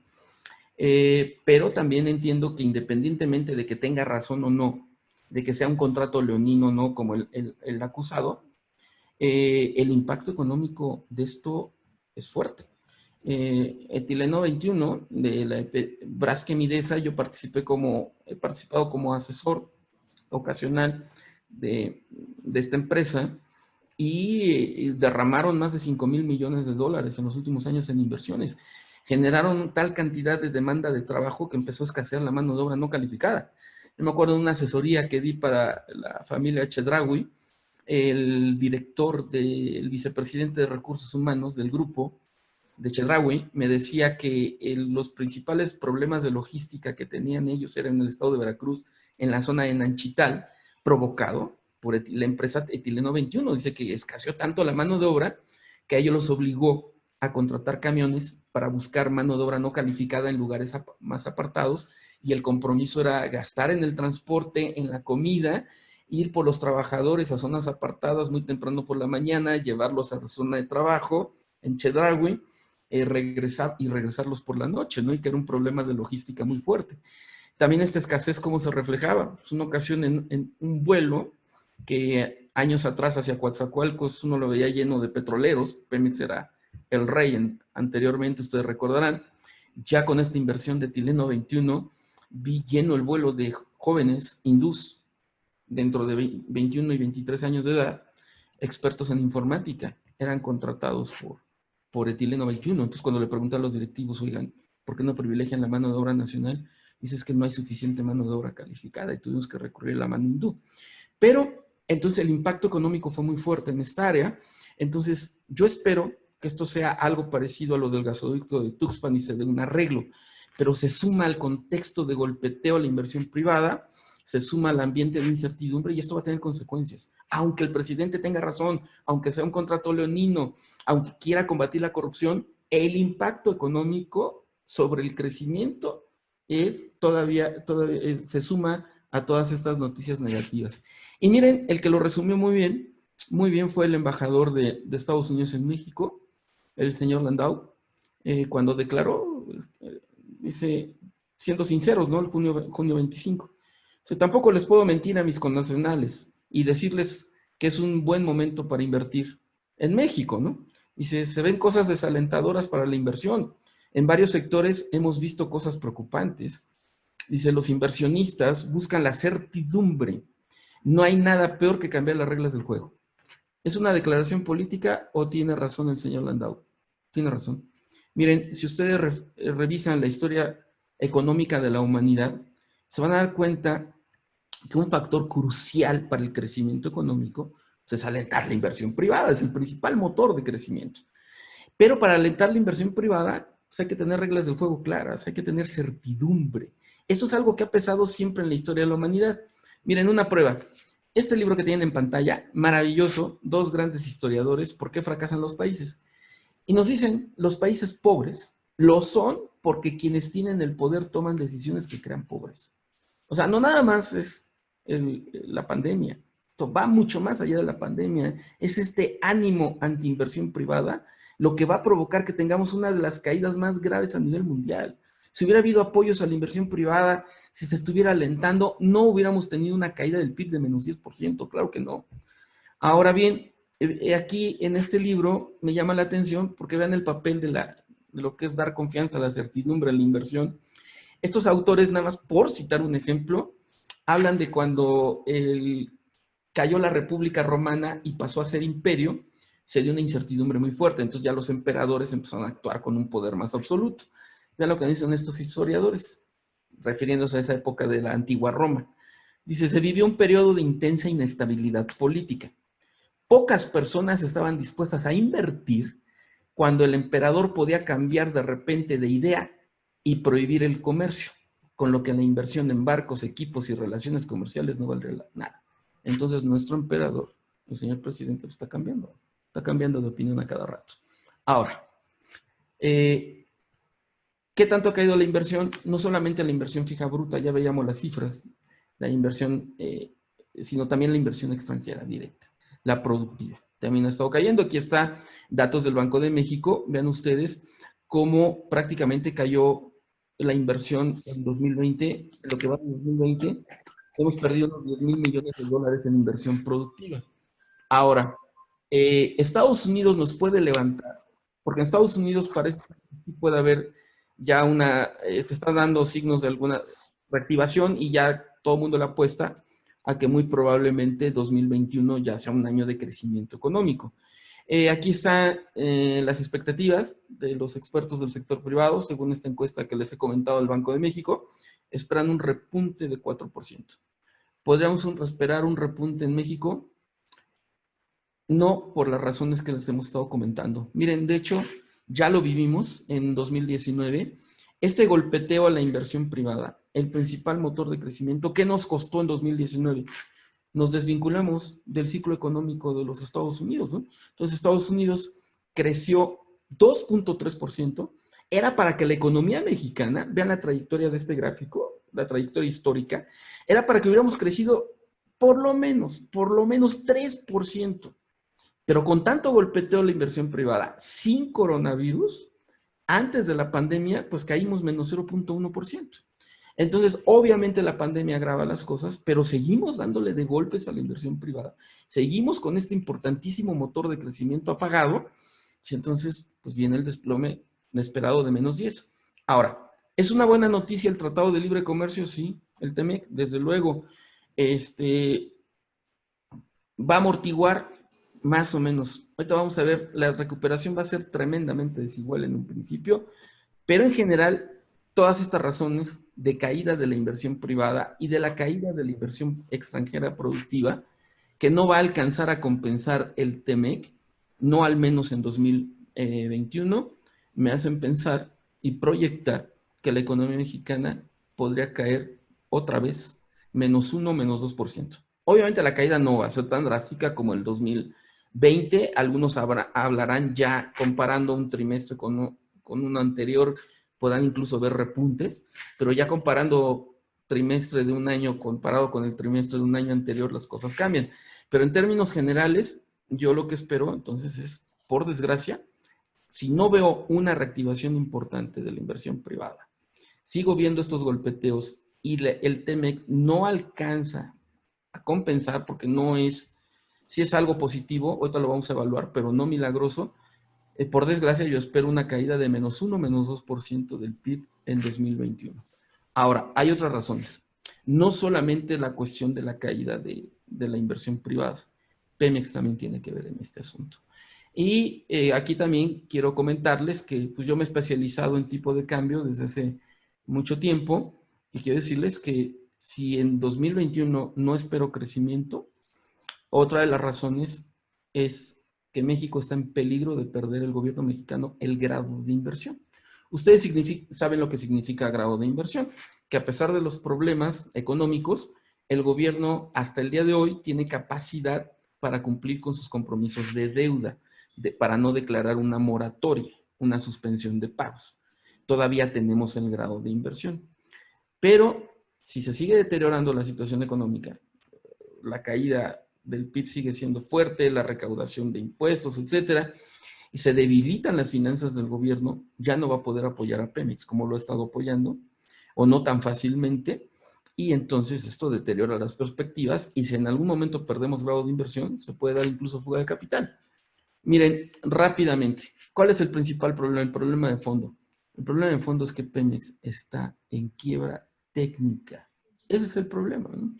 pero también entiendo que independientemente de que tenga razón o no, de que sea un contrato leonino o no, como el acusado, el impacto económico de esto es fuerte. Etileno 21 de la Braskem Idesa, yo he participado como asesor ocasional de esta empresa y derramaron más de 5,000 millones de dólares en los últimos años en inversiones. Generaron tal cantidad de demanda de trabajo que empezó a escasear la mano de obra no calificada. Yo me acuerdo de una asesoría que di para la familia Chedraui, el director el vicepresidente de Recursos Humanos del grupo de Chedraui me decía que los principales problemas de logística que tenían ellos eran en el estado de Veracruz, en la zona de Nanchital, provocado por la empresa Etileno 21. Dice que escaseó tanto la mano de obra que a ellos los obligó a contratar camiones para buscar mano de obra no calificada en lugares más apartados, y el compromiso era gastar en el transporte, en la comida, ir por los trabajadores a zonas apartadas muy temprano por la mañana, llevarlos a la zona de trabajo en Chedraui, regresarlos por la noche, ¿no? Y que era un problema de logística muy fuerte. También esta escasez, ¿cómo se reflejaba? Pues una ocasión en un vuelo que años atrás hacia Coatzacoalcos uno lo veía lleno de petroleros, Pemex era el rey anteriormente, ustedes recordarán. Ya con esta inversión de Etileno 21, vi lleno el vuelo de jóvenes hindús dentro de 21 y 23 años de edad, expertos en informática, eran contratados por Etileno 21. Entonces, cuando le pregunté a los directivos, oigan, ¿por qué no privilegian la mano de obra nacional? Dices que no hay suficiente mano de obra calificada y tuvimos que recurrir a la mano hindú. Pero, entonces, el impacto económico fue muy fuerte en esta área. Entonces, yo espero que esto sea algo parecido a lo del gasoducto de Tuxpan y se dé un arreglo, pero se suma al contexto de golpeteo a la inversión privada, se suma al ambiente de incertidumbre y esto va a tener consecuencias. Aunque el presidente tenga razón, aunque sea un contrato leonino, aunque quiera combatir la corrupción, el impacto económico sobre el crecimiento todavía se suma a todas estas noticias negativas. Y miren, el que lo resumió muy bien fue el embajador de Estados Unidos en México, el señor Landau, cuando declaró, dice, siendo sinceros, ¿no? El junio 25. O sea, tampoco les puedo mentir a mis connacionales y decirles que es un buen momento para invertir en México, ¿no? Dice, se ven cosas desalentadoras para la inversión. En varios sectores hemos visto cosas preocupantes. Dice, los inversionistas buscan la certidumbre. No hay nada peor que cambiar las reglas del juego. ¿Es una declaración política o tiene razón el señor Landau? Tiene razón. Miren, si ustedes revisan la historia económica de la humanidad, se van a dar cuenta que un factor crucial para el crecimiento económico es alentar la inversión privada, es el principal motor de crecimiento. Pero para alentar la inversión privada, pues hay que tener reglas del juego claras, hay que tener certidumbre. Eso es algo que ha pesado siempre en la historia de la humanidad. Miren, una prueba. Este libro que tienen en pantalla, maravilloso, dos grandes historiadores, ¿por qué fracasan los países? Y nos dicen, los países pobres lo son porque quienes tienen el poder toman decisiones que crean pobres. O sea, no nada más es la pandemia. Esto va mucho más allá de la pandemia. Es este ánimo anti-inversión privada lo que va a provocar que tengamos una de las caídas más graves a nivel mundial. Si hubiera habido apoyos a la inversión privada, si se estuviera alentando, no hubiéramos tenido una caída del PIB de menos 10%, claro que no. Ahora bien, aquí en este libro me llama la atención porque vean el papel de lo que es dar confianza, la certidumbre en la inversión. Estos autores, nada más por citar un ejemplo, hablan de cuando cayó la República Romana y pasó a ser imperio, se dio una incertidumbre muy fuerte, entonces ya los emperadores empezaron a actuar con un poder más absoluto. Vean lo que dicen estos historiadores, refiriéndose a esa época de la antigua Roma. Dice, se vivió un periodo de intensa inestabilidad política. Pocas personas estaban dispuestas a invertir cuando el emperador podía cambiar de repente de idea y prohibir el comercio, con lo que la inversión en barcos, equipos y relaciones comerciales no valdría nada. Entonces nuestro emperador, el señor presidente, está cambiando de opinión a cada rato. Ahora, ¿qué tanto ha caído la inversión? No solamente la inversión fija bruta, ya veíamos las cifras, la inversión, sino también la inversión extranjera directa, la productiva. También ha estado cayendo. Aquí está datos del Banco de México. Vean ustedes cómo prácticamente cayó la inversión en 2020, lo que va en 2020, hemos perdido unos 10,000 millones de dólares en inversión productiva. Ahora, Estados Unidos nos puede levantar, porque en Estados Unidos parece que puede haber ya se están dando signos de alguna reactivación y ya todo el mundo le apuesta a que muy probablemente 2021 ya sea un año de crecimiento económico. Aquí están las expectativas de los expertos del sector privado, según esta encuesta que les he comentado del Banco de México, esperan un repunte de 4%. ¿Podríamos esperar un repunte en México? No, por las razones que les hemos estado comentando. Miren, de hecho, ya lo vivimos en 2019. Este golpeteo a la inversión privada, el principal motor de crecimiento, ¿qué nos costó en 2019? Nos desvinculamos del ciclo económico de los Estados Unidos, ¿no? Entonces, Estados Unidos creció 2.3%. Era para que la economía mexicana, vean la trayectoria de este gráfico, la trayectoria histórica, era para que hubiéramos crecido por lo menos 3%. Pero con tanto golpeteo a la inversión privada, sin coronavirus, antes de la pandemia, pues caímos menos 0.1%. Entonces, obviamente la pandemia agrava las cosas, pero seguimos dándole de golpes a la inversión privada. Seguimos con este importantísimo motor de crecimiento apagado, y entonces, pues viene el desplome inesperado de menos 10. Ahora, ¿es una buena noticia el Tratado de Libre Comercio? Sí, el TEMEC, desde luego, va a amortiguar más o menos. Ahorita vamos a ver, la recuperación va a ser tremendamente desigual en un principio, pero en general, todas estas razones de caída de la inversión privada y de la caída de la inversión extranjera productiva, que no va a alcanzar a compensar el TEMEC, no al menos en 2021, me hacen pensar y proyectar que la economía mexicana podría caer otra vez -1, -2%. Obviamente la caída no va a ser tan drástica como el 2020. Algunos hablarán ya comparando un trimestre con un anterior, podrán incluso ver repuntes, pero ya comparando trimestre de un año comparado con el trimestre de un año anterior, las cosas cambian. Pero en términos generales, yo lo que espero entonces es, por desgracia, si no veo una reactivación importante de la inversión privada, sigo viendo estos golpeteos y el TEMEC no alcanza a compensar, porque no es, si es algo positivo, ahorita lo vamos a evaluar, pero no milagroso. Por desgracia, yo espero una caída de -1, -2% del PIB en 2021. Ahora, hay otras razones. No solamente la cuestión de la caída de la inversión privada. Pemex también tiene que ver en este asunto. Y aquí también quiero comentarles que pues, yo me he especializado en tipo de cambio desde hace mucho tiempo y quiero decirles que si en 2021 no espero crecimiento, otra de las razones es que México está en peligro de perder el gobierno mexicano el grado de inversión. Ustedes saben lo que significa grado de inversión, que a pesar de los problemas económicos, el gobierno hasta el día de hoy tiene capacidad para cumplir con sus compromisos de deuda, para no declarar una moratoria, una suspensión de pagos. Todavía tenemos el grado de inversión. Pero si se sigue deteriorando la situación económica, la caída del PIB sigue siendo fuerte, la recaudación de impuestos, etcétera, y se debilitan las finanzas del gobierno, ya no va a poder apoyar a Pemex como lo ha estado apoyando, o no tan fácilmente, y entonces esto deteriora las perspectivas, y si en algún momento perdemos grado de inversión, se puede dar incluso fuga de capital. Miren, rápidamente, ¿cuál es el principal problema? El problema de fondo. El problema de fondo es que Pemex está en quiebra técnica. Ese es el problema, ¿no?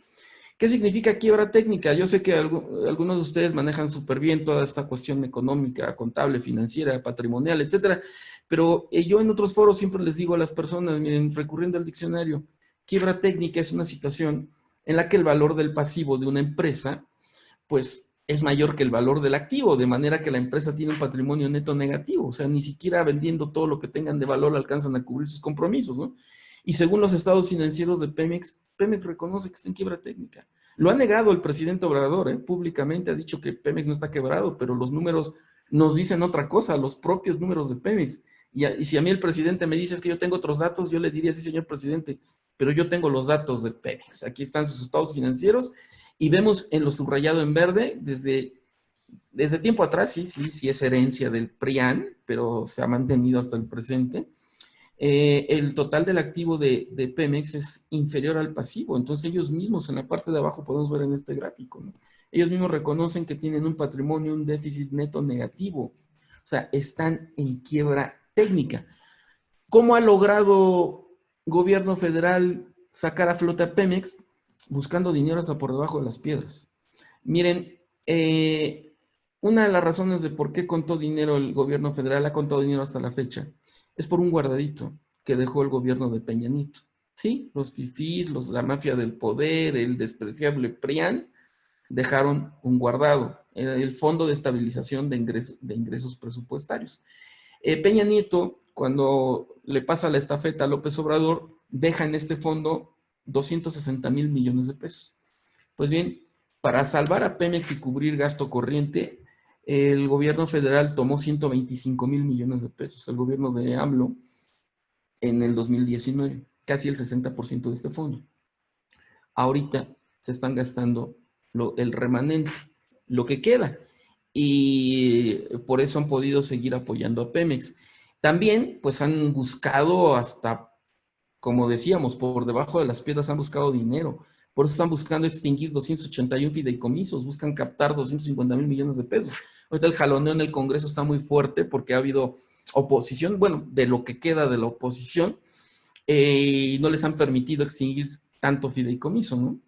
¿Qué significa quiebra técnica? Yo sé que algunos de ustedes manejan súper bien toda esta cuestión económica, contable, financiera, patrimonial, etcétera, pero yo en otros foros siempre les digo a las personas, miren, recurriendo al diccionario, quiebra técnica es una situación en la que el valor del pasivo de una empresa, pues, es mayor que el valor del activo, de manera que la empresa tiene un patrimonio neto negativo, o sea, ni siquiera vendiendo todo lo que tengan de valor alcanzan a cubrir sus compromisos, ¿no? Y según los estados financieros de Pemex, Pemex reconoce que está en quiebra técnica. Lo ha negado el presidente Obrador, públicamente ha dicho que Pemex no está quebrado, pero los números nos dicen otra cosa, los propios números de Pemex. Y si a mí el presidente me dice que yo tengo otros datos, yo le diría, sí, señor presidente, pero yo tengo los datos de Pemex. Aquí están sus estados financieros y vemos en lo subrayado en verde, desde tiempo atrás, sí es herencia del PRIAN, pero se ha mantenido hasta el presente. El total del activo de Pemex es inferior al pasivo. Entonces ellos mismos en la parte de abajo podemos ver en este gráfico, ¿no? Ellos mismos reconocen que tienen un patrimonio, un déficit neto negativo. O sea, están en quiebra técnica. ¿Cómo ha logrado gobierno federal sacar a flote a Pemex? buscando dinero hasta por debajo de las piedras. Miren, una de las razones de por qué contó dinero el gobierno federal, ha contado dinero hasta la fecha, es por un guardadito que dejó el gobierno de Peña Nieto. Sí, los fifís, la mafia del poder, el despreciable PRIAN, dejaron un guardado, el Fondo de Estabilización de Ingresos Presupuestarios. Peña Nieto, cuando le pasa la estafeta a López Obrador, deja en este fondo 260,000 millones de pesos. Pues bien, para salvar a Pemex y cubrir gasto corriente, el gobierno federal tomó 125,000 millones de pesos, el gobierno de AMLO, en el 2019, casi el 60% de este fondo. Ahorita se están gastando el remanente, lo que queda, y por eso han podido seguir apoyando a Pemex. También, pues han buscado hasta, como decíamos, por debajo de las piedras han buscado dinero. Por eso están buscando extinguir 281 fideicomisos, buscan captar 250,000 millones de pesos. Ahorita el jaloneo en el Congreso está muy fuerte porque ha habido oposición, bueno, de lo que queda de la oposición, y no les han permitido extinguir tanto fideicomiso, ¿no?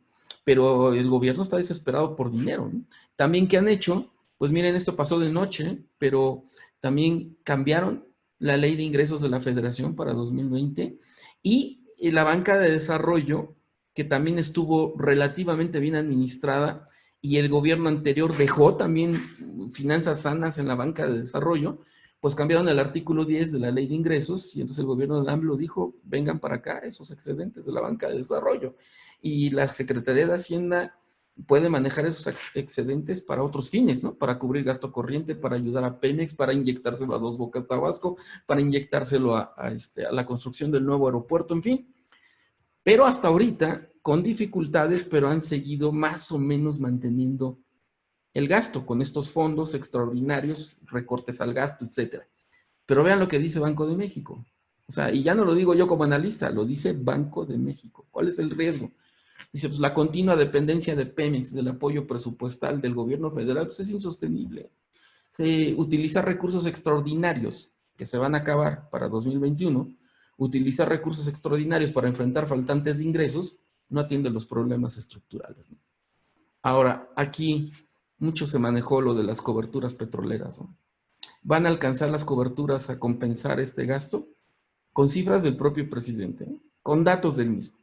Pero el gobierno está desesperado por dinero, ¿no? También, ¿qué han hecho? Pues miren, esto pasó de noche, pero también cambiaron la ley de ingresos de la Federación para 2020 y la banca de desarrollo, que también estuvo relativamente bien administrada, y el gobierno anterior dejó también finanzas sanas en la banca de desarrollo, pues cambiaron el artículo 10 de la ley de ingresos y entonces el gobierno de AMLO dijo, vengan para acá esos excedentes de la banca de desarrollo. Y la Secretaría de Hacienda puede manejar esos excedentes para otros fines, ¿no? Para cubrir gasto corriente, para ayudar a Pemex, para inyectárselo a Dos Bocas Tabasco, para inyectárselo a la construcción del nuevo aeropuerto, en fin. Pero hasta ahorita, con dificultades, pero han seguido más o menos manteniendo el gasto con estos fondos extraordinarios, recortes al gasto, etcétera. Pero vean lo que dice Banco de México. O sea, y ya no lo digo yo como analista, lo dice Banco de México. ¿Cuál es el riesgo? Dice, pues la continua dependencia de Pemex del apoyo presupuestal del gobierno federal, pues es insostenible. Se utiliza recursos extraordinarios que se van a acabar para 2021, utiliza recursos extraordinarios para enfrentar faltantes de ingresos, no atiende los problemas estructurales, ¿no? Ahora, aquí mucho se manejó lo de las coberturas petroleras, ¿no? ¿Van a alcanzar las coberturas a compensar este gasto? Con cifras del propio presidente, ¿no? Con datos del mismo.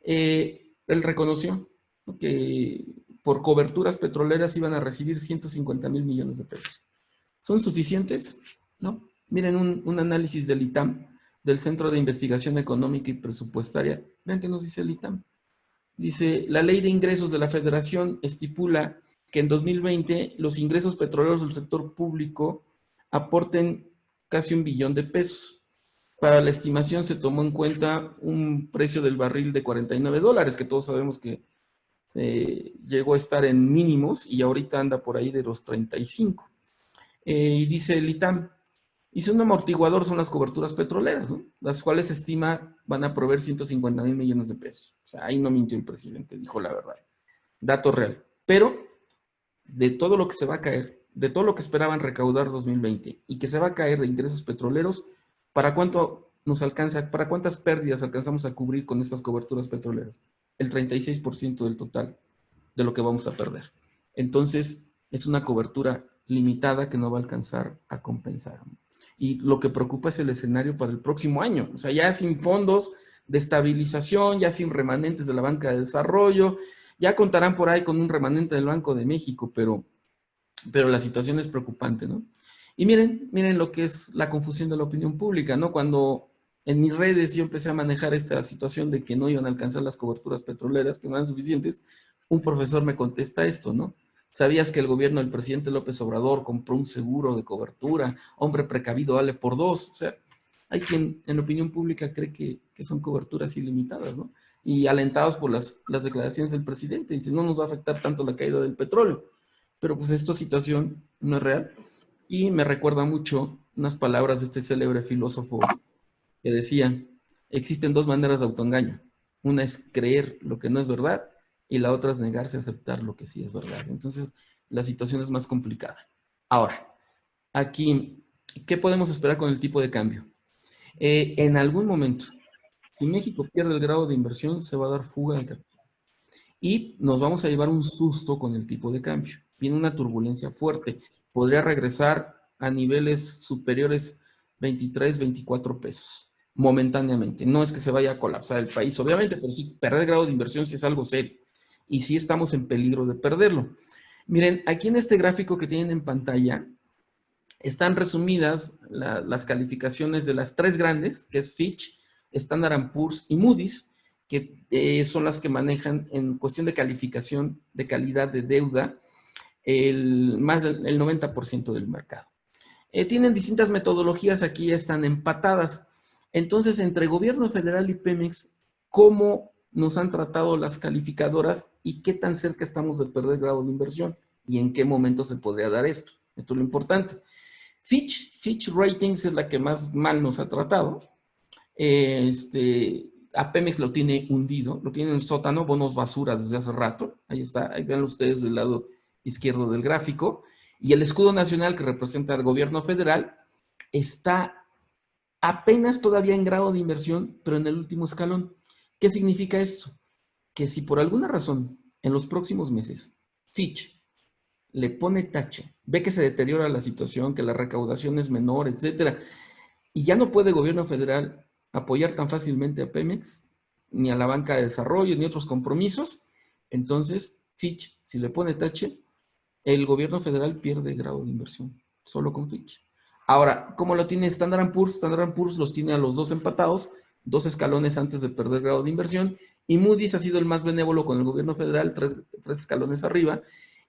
Él reconoció, ¿no?, que por coberturas petroleras iban a recibir 150,000 millones de pesos. ¿Son suficientes? No. Miren un análisis del ITAM, del Centro de Investigación Económica y Presupuestaria. Vean qué nos dice el ITAM. Dice, la Ley de Ingresos de la Federación estipula que en 2020 los ingresos petroleros del sector público aporten casi 1 billón de pesos. Para la estimación se tomó en cuenta un precio del barril de $49, que todos sabemos que llegó a estar en mínimos y ahorita anda por ahí de los 35. Y dice el ITAM, un amortiguador son las coberturas petroleras, ¿no?, las cuales se estima van a proveer 150,000 millones de pesos. O sea, ahí no mintió el presidente, dijo la verdad. Dato real. Pero de todo lo que se va a caer, de todo lo que esperaban recaudar 2020 y que se va a caer de ingresos petroleros, ¿para cuánto nos alcanza? ¿Para cuántas pérdidas alcanzamos a cubrir con estas coberturas petroleras? El 36% del total de lo que vamos a perder. Entonces, es una cobertura limitada que no va a alcanzar a compensar. Y lo que preocupa es el escenario para el próximo año. O sea, ya sin fondos de estabilización, ya sin remanentes de la banca de desarrollo, ya contarán por ahí con un remanente del Banco de México, pero la situación es preocupante, ¿no? Y miren lo que es la confusión de la opinión pública, ¿no? Cuando en mis redes yo empecé a manejar esta situación de que no iban a alcanzar las coberturas petroleras, que no eran suficientes, un profesor me contesta esto, ¿no? ¿Sabías que el gobierno del presidente López Obrador compró un seguro de cobertura? Hombre precavido vale por 2. O sea, hay quien en opinión pública cree que son coberturas ilimitadas, ¿no? Y alentados por las declaraciones del presidente. Dice, no nos va a afectar tanto la caída del petróleo. Pero pues esta situación no es real. Y me recuerda mucho unas palabras de este célebre filósofo que decía, existen 2 maneras de autoengaño. Una es creer lo que no es verdad y la otra es negarse a aceptar lo que sí es verdad. Entonces, la situación es más complicada. Ahora, aquí, ¿qué podemos esperar con el tipo de cambio? En algún momento, si México pierde el grado de inversión, se va a dar fuga de capital. y nos vamos a llevar un susto con el tipo de cambio. Viene una turbulencia fuerte. Podría regresar a niveles superiores 23, 24 pesos momentáneamente. No es que se vaya a colapsar el país, obviamente, pero sí perder grado de inversión sí es algo serio. Y sí estamos en peligro de perderlo. Miren, aquí en este gráfico que tienen en pantalla están resumidas las calificaciones de las tres grandes, que es Fitch, Standard & Poor's y Moody's, que son las que manejan en cuestión de calificación de calidad de deuda más del 90% del mercado. Tienen distintas metodologías, aquí ya están empatadas. Entonces, entre gobierno federal y Pemex, ¿cómo nos han tratado las calificadoras y qué tan cerca estamos de perder grado de inversión? ¿Y en qué momento se podría dar esto? Esto es lo importante. Fitch Ratings es la que más mal nos ha tratado. A Pemex lo tiene hundido, lo tiene en el sótano, bonos basura desde hace rato. Ahí está, ahí vean ustedes del lado izquierdo del gráfico. Y el escudo nacional que representa al gobierno federal está apenas todavía en grado de inversión, pero en el último escalón. ¿Qué significa esto? Que si por alguna razón en los próximos meses Fitch le pone tache, ve que se deteriora la situación, que la recaudación es menor, etcétera, y ya no puede el gobierno federal apoyar tan fácilmente a Pemex, ni a la banca de desarrollo, ni otros compromisos, entonces Fitch, si le pone tache, el gobierno federal pierde grado de inversión, solo con Fitch. Ahora, ¿cómo lo tiene Standard & Poor's? Standard & Poor's los tiene a los dos empatados, 2 escalones antes de perder grado de inversión, y Moody's ha sido el más benévolo con el gobierno federal, 3 escalones arriba,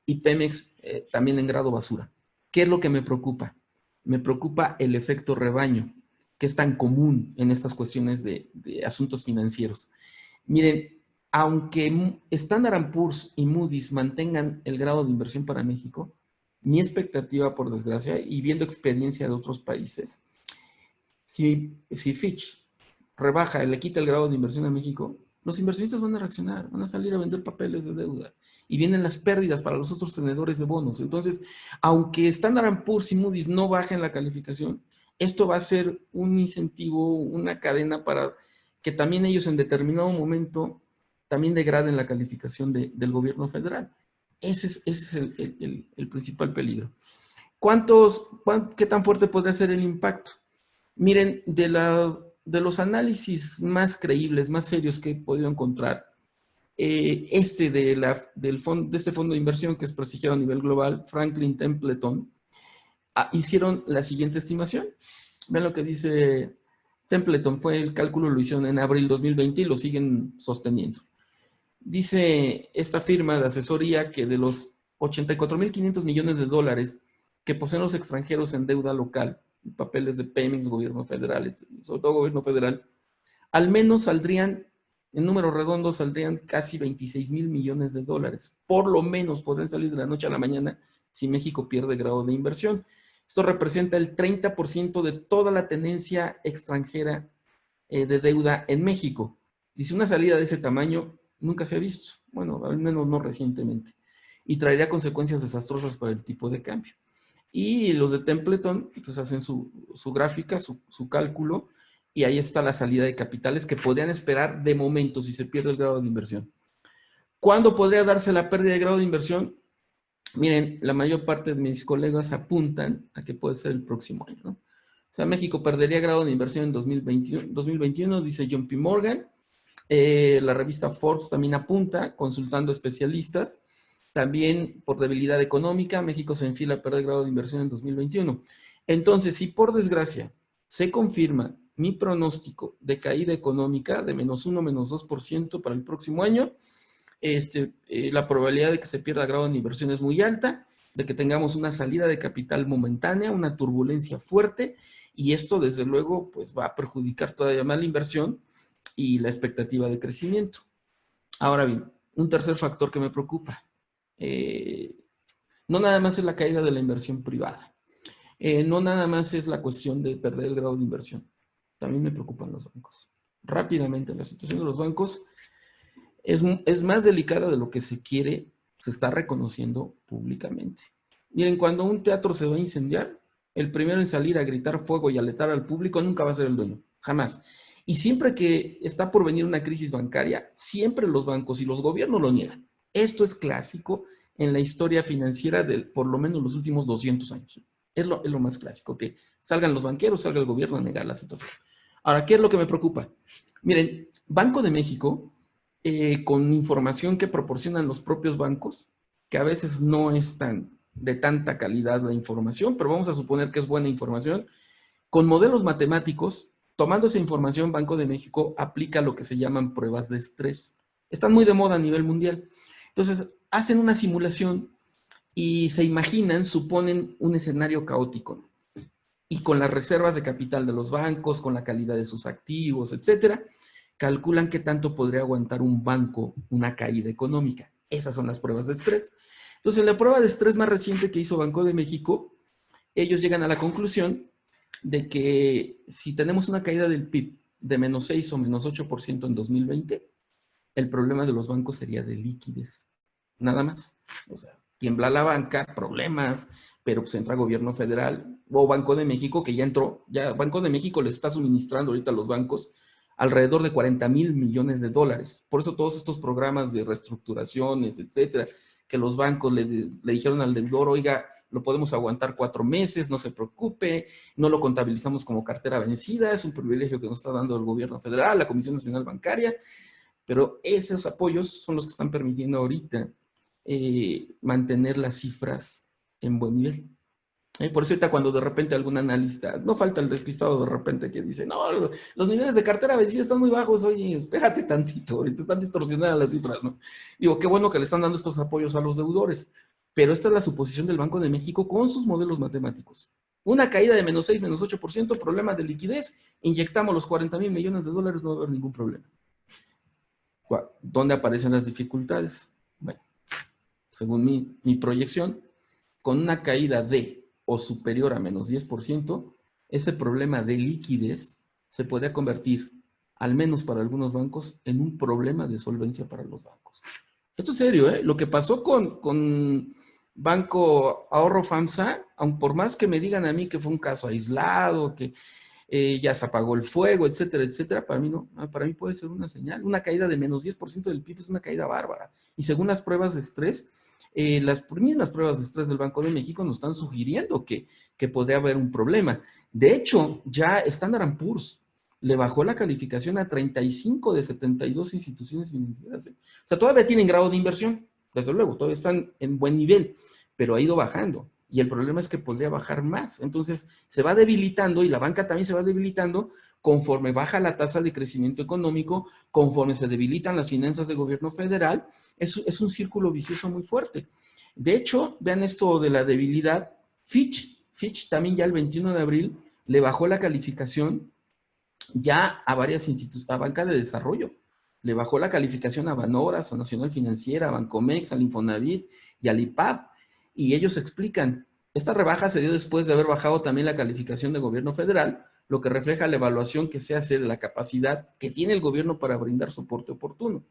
y Pemex también en grado basura. ¿Qué es lo que me preocupa? Me preocupa el efecto rebaño, que es tan común en estas cuestiones de asuntos financieros. Miren, aunque Standard & Poor's y Moody's mantengan el grado de inversión para México, mi expectativa, por desgracia, y viendo experiencia de otros países, si Fitch rebaja y le quita el grado de inversión a México, los inversionistas van a reaccionar, van a salir a vender papeles de deuda y vienen las pérdidas para los otros tenedores de bonos. Entonces, aunque Standard & Poor's y Moody's no bajen la calificación, esto va a ser un incentivo, una cadena para que también ellos en determinado momento también degraden la calificación del gobierno federal. Ese es el principal peligro. ¿Qué tan fuerte podría ser el impacto? Miren, de los análisis más creíbles, más serios que he podido encontrar, de este fondo de inversión que es prestigiado a nivel global, Franklin Templeton, hicieron la siguiente estimación. Vean lo que dice Templeton, el cálculo lo hicieron en abril 2020 y lo siguen sosteniendo. Dice esta firma de asesoría que de los 84.500 millones de dólares que poseen los extranjeros en deuda local, papeles de Pemex, gobierno federal, sobre todo gobierno federal, al menos saldrían, en números redondos, saldrían casi 26,000 millones de dólares. Por lo menos podrían salir de la noche a la mañana si México pierde grado de inversión. Esto representa el 30% de toda la tenencia extranjera de deuda en México. Dice, una salida de ese tamaño nunca se ha visto, bueno, al menos no recientemente, y traería consecuencias desastrosas para el tipo de cambio. Y los de Templeton pues, hacen su gráfica, su cálculo, y ahí está la salida de capitales que podrían esperar de momento si se pierde el grado de inversión. ¿Cuándo podría darse la pérdida de grado de inversión? Miren, la mayor parte de mis colegas apuntan a que puede ser el próximo año, ¿no? O sea, México perdería grado de inversión en 2021, dice John P. Morgan. La revista Forbes también apunta, consultando especialistas. También por debilidad económica, México se enfila a perder grado de inversión en 2021. Entonces, si por desgracia se confirma mi pronóstico de caída económica de -1, -2% para el próximo año, la probabilidad de que se pierda grado de inversión es muy alta, de que tengamos una salida de capital momentánea, una turbulencia fuerte, y esto desde luego pues va a perjudicar todavía más la inversión y la expectativa de crecimiento. Ahora bien, un tercer factor que me preocupa, no nada más es la caída de la inversión privada, no nada más es la cuestión de perder el grado de inversión, también me preocupan los bancos. Rápidamente, la situación de los bancos es más delicada de lo que se está reconociendo públicamente. Miren, cuando un teatro se va a incendiar, el primero en salir a gritar fuego y alertar al público nunca va a ser el dueño, jamás. Y siempre que está por venir una crisis bancaria, siempre los bancos y los gobiernos lo niegan. Esto es clásico en la historia financiera de por lo menos los últimos 200 años. Es lo más clásico, que salgan los banqueros, salga el gobierno a negar la situación. Ahora, ¿qué es lo que me preocupa? Miren, Banco de México, con información que proporcionan los propios bancos, que a veces no es de tanta calidad la información, pero vamos a suponer que es buena información, con modelos matemáticos, tomando esa información, Banco de México aplica lo que se llaman pruebas de estrés. Están muy de moda a nivel mundial. Entonces, hacen una simulación y se imaginan, suponen un escenario caótico. Y con las reservas de capital de los bancos, con la calidad de sus activos, etcétera, calculan qué tanto podría aguantar un banco una caída económica. Esas son las pruebas de estrés. Entonces, en la prueba de estrés más reciente que hizo Banco de México, ellos llegan a la conclusión de que si tenemos una caída del PIB de menos 6 o menos 8% en 2020, el problema de los bancos sería de liquidez. Nada más. O sea, tiembla la banca, problemas, pero pues entra gobierno federal o Banco de México, que ya entró. Ya Banco de México le está suministrando ahorita a los bancos alrededor de 40,000 millones de dólares. Por eso todos estos programas de reestructuraciones, etcétera, que los bancos le dijeron al deudor, oiga, lo podemos aguantar 4 meses, no se preocupe, no lo contabilizamos como cartera vencida, es un privilegio que nos está dando el gobierno federal, la Comisión Nacional Bancaria, pero esos apoyos son los que están permitiendo ahorita mantener las cifras en buen nivel. Por eso ahorita cuando de repente algún analista, no falta el despistado de repente que dice, no, los niveles de cartera vencida están muy bajos, oye, espérate tantito, ahorita están distorsionadas las cifras, ¿no? Digo, qué bueno que le están dando estos apoyos a los deudores, pero esta es la suposición del Banco de México con sus modelos matemáticos. Una caída de menos 6, menos 8%, problema de liquidez, inyectamos los 40,000 millones de dólares, no va a haber ningún problema. ¿Dónde aparecen las dificultades? Bueno, según mi proyección, con una caída de o superior a menos 10%, ese problema de liquidez se podría convertir, al menos para algunos bancos, en un problema de solvencia para los bancos. Esto es serio, ¿eh? Lo que pasó con Banco Ahorro FAMSA, aun por más que me digan a mí que fue un caso aislado, que ya se apagó el fuego, etcétera, etcétera, para mí no, para mí puede ser una señal. Una caída de menos 10% del PIB es una caída bárbara. Y según las pruebas de estrés, las mismas pruebas de estrés del Banco de México nos están sugiriendo que podría haber un problema. De hecho, ya Standard & Poor's le bajó la calificación a 35 de 72 instituciones financieras. O sea, todavía tienen grado de inversión, desde luego, todavía están en buen nivel, pero ha ido bajando. Y el problema es que podría bajar más. Entonces, se va debilitando y la banca también se va debilitando conforme baja la tasa de crecimiento económico, conforme se debilitan las finanzas del gobierno federal. Es un círculo vicioso muy fuerte. De hecho, vean esto de la debilidad. Fitch también ya el 21 de abril le bajó la calificación ya a varias instituciones, a banca de desarrollo. Le bajó la calificación a Banorras, a Nacional Financiera, a Bancomex, al Infonavit y al IPAB. Y ellos explican, esta rebaja se dio después de haber bajado también la calificación del gobierno federal, lo que refleja la evaluación que se hace de la capacidad que tiene el gobierno para brindar soporte oportuno.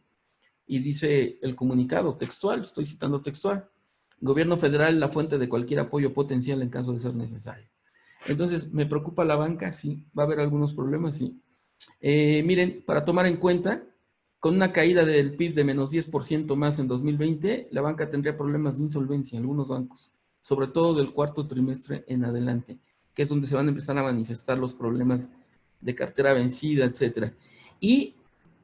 Y dice el comunicado textual, estoy citando textual, gobierno federal la fuente de cualquier apoyo potencial en caso de ser necesario. Entonces, ¿me preocupa la banca? Sí. ¿Va a haber algunos problemas? Sí. Miren, para tomar en cuenta, con una caída del PIB de menos 10% más en 2020, la banca tendría problemas de insolvencia en algunos bancos, sobre todo del cuarto trimestre en adelante, que es donde se van a empezar a manifestar los problemas de cartera vencida, etcétera. Y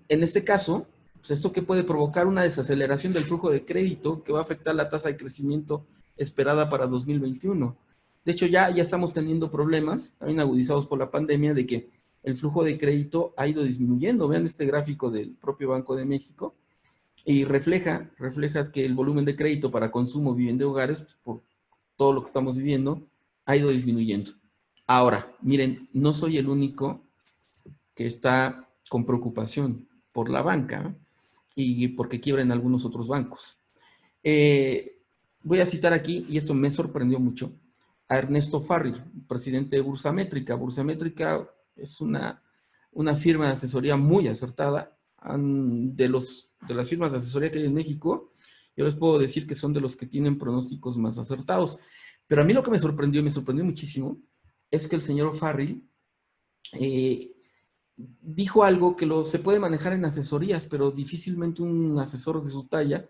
en este caso, pues esto que puede provocar una desaceleración del flujo de crédito que va a afectar la tasa de crecimiento esperada para 2021. De hecho, ya estamos teniendo problemas, también agudizados por la pandemia, de que el flujo de crédito ha ido disminuyendo. Vean este gráfico del propio Banco de México y refleja que el volumen de crédito para consumo vivienda de hogares, pues, por todo lo que estamos viviendo, ha ido disminuyendo. Ahora, miren, no soy el único que está con preocupación por la banca y porque quiebren algunos otros bancos. Voy a citar aquí, y esto me sorprendió mucho, a Ernesto Farri, presidente de Bursamétrica. Bursamétrica es una firma de asesoría muy acertada. De las firmas de asesoría que hay en México, yo les puedo decir que son de los que tienen pronósticos más acertados. Pero a mí lo que me sorprendió muchísimo, es que el señor Farri dijo algo que se puede manejar en asesorías, pero difícilmente un asesor de su talla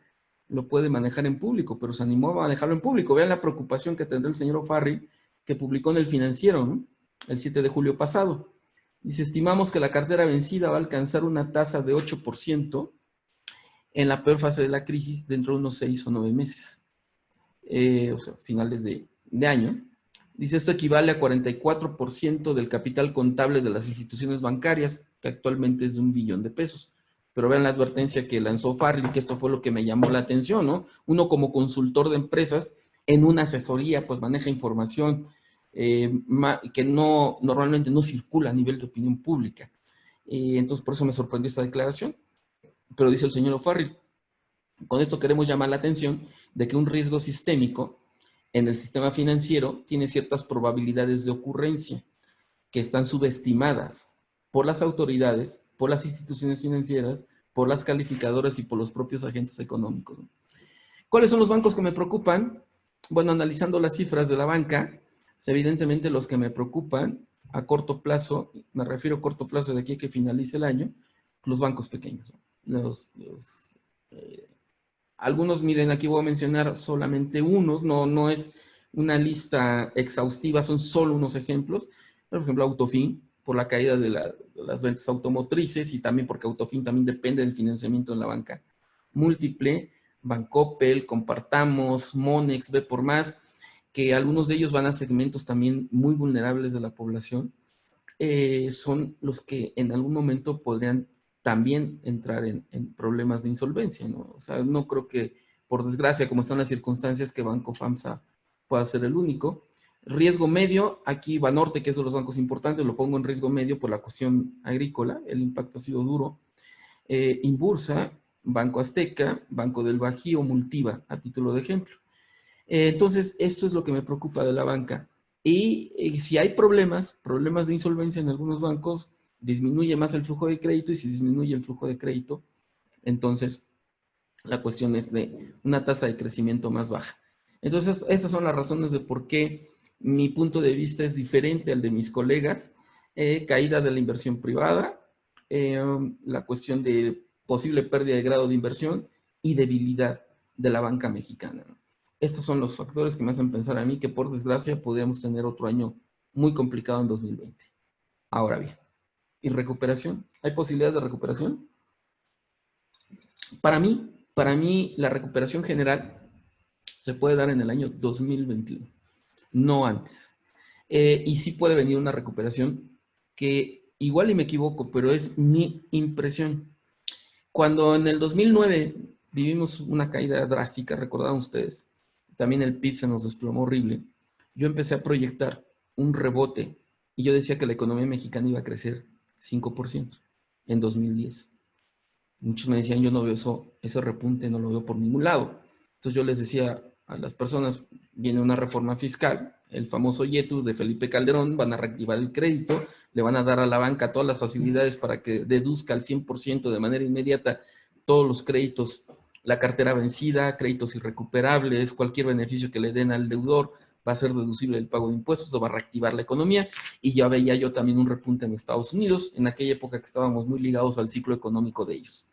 lo puede manejar en público, pero se animó a manejarlo en público. Vean la preocupación que tendrá el señor O'Farrill, que publicó en El Financiero, ¿no? El 7 de julio pasado. Dice, estimamos que la cartera vencida va a alcanzar una tasa de 8% en la peor fase de la crisis dentro de unos 6 o 9 meses. O sea, finales de año. Dice, esto equivale a 44% del capital contable de las instituciones bancarias, que actualmente es de $1 billón. Pero vean la advertencia que lanzó Farrell, que esto fue lo que me llamó la atención, ¿no? Uno como consultor de empresas, en una asesoría, pues maneja información que normalmente no circula a nivel de opinión pública. Entonces, por eso me sorprendió esta declaración. Pero dice el señor O'Farrill, con esto queremos llamar la atención de que un riesgo sistémico en el sistema financiero tiene ciertas probabilidades de ocurrencia que están subestimadas por las autoridades, por las instituciones financieras, por las calificadoras y por los propios agentes económicos. ¿Cuáles son los bancos que me preocupan? Bueno, analizando las cifras de la banca, evidentemente los que me preocupan a corto plazo, me refiero a corto plazo de aquí a que finalice el año, los bancos pequeños. Algunos, miren, aquí voy a mencionar solamente unos, no es una lista exhaustiva, son solo unos ejemplos. Por ejemplo, Autofin, por la caída de las ventas automotrices y también porque Autofin también depende del financiamiento en la banca múltiple. Bancoppel, Compartamos, Monex, Ve por Más, que algunos de ellos van a segmentos también muy vulnerables de la población, son los que en algún momento podrían también entrar en problemas de insolvencia, ¿no? O sea, no creo que, por desgracia, como están las circunstancias, que Banco FAMSA pueda ser el único. Riesgo medio, aquí Banorte, que es de los bancos importantes, lo pongo en riesgo medio por la cuestión agrícola, el impacto ha sido duro. Inbursa, Banco Azteca, Banco del Bajío, Multiva, a título de ejemplo. Entonces, esto es lo que me preocupa de la banca. Y si hay problemas de insolvencia en algunos bancos, disminuye más el flujo de crédito, y si disminuye el flujo de crédito, entonces la cuestión es de una tasa de crecimiento más baja. Entonces, esas son las razones de por qué mi punto de vista es diferente al de mis colegas. Caída de la inversión privada, la cuestión de posible pérdida de grado de inversión y debilidad de la banca mexicana, ¿no? Estos son los factores que me hacen pensar a mí que, por desgracia, podríamos tener otro año muy complicado en 2020. Ahora bien, ¿y recuperación? ¿Hay posibilidades de recuperación? Para mí, la recuperación general se puede dar en el año 2021, no antes. Y sí puede venir una recuperación que, igual y me equivoco, pero es mi impresión. Cuando en el 2009 vivimos una caída drástica, recordaban ustedes, también el PIB se nos desplomó horrible, yo empecé a proyectar un rebote y yo decía que la economía mexicana iba a crecer 5% en 2010. Muchos me decían, yo no veo ese repunte, no lo veo por ningún lado. Entonces yo les decía a las personas, viene una reforma fiscal, el famoso YETU de Felipe Calderón, van a reactivar el crédito, le van a dar a la banca todas las facilidades para que deduzca al 100% de manera inmediata todos los créditos, la cartera vencida, créditos irrecuperables, cualquier beneficio que le den al deudor, va a ser deducible el pago de impuestos, o va a reactivar la economía. Y ya veía yo también un repunte en Estados Unidos, en aquella época que estábamos muy ligados al ciclo económico de ellos.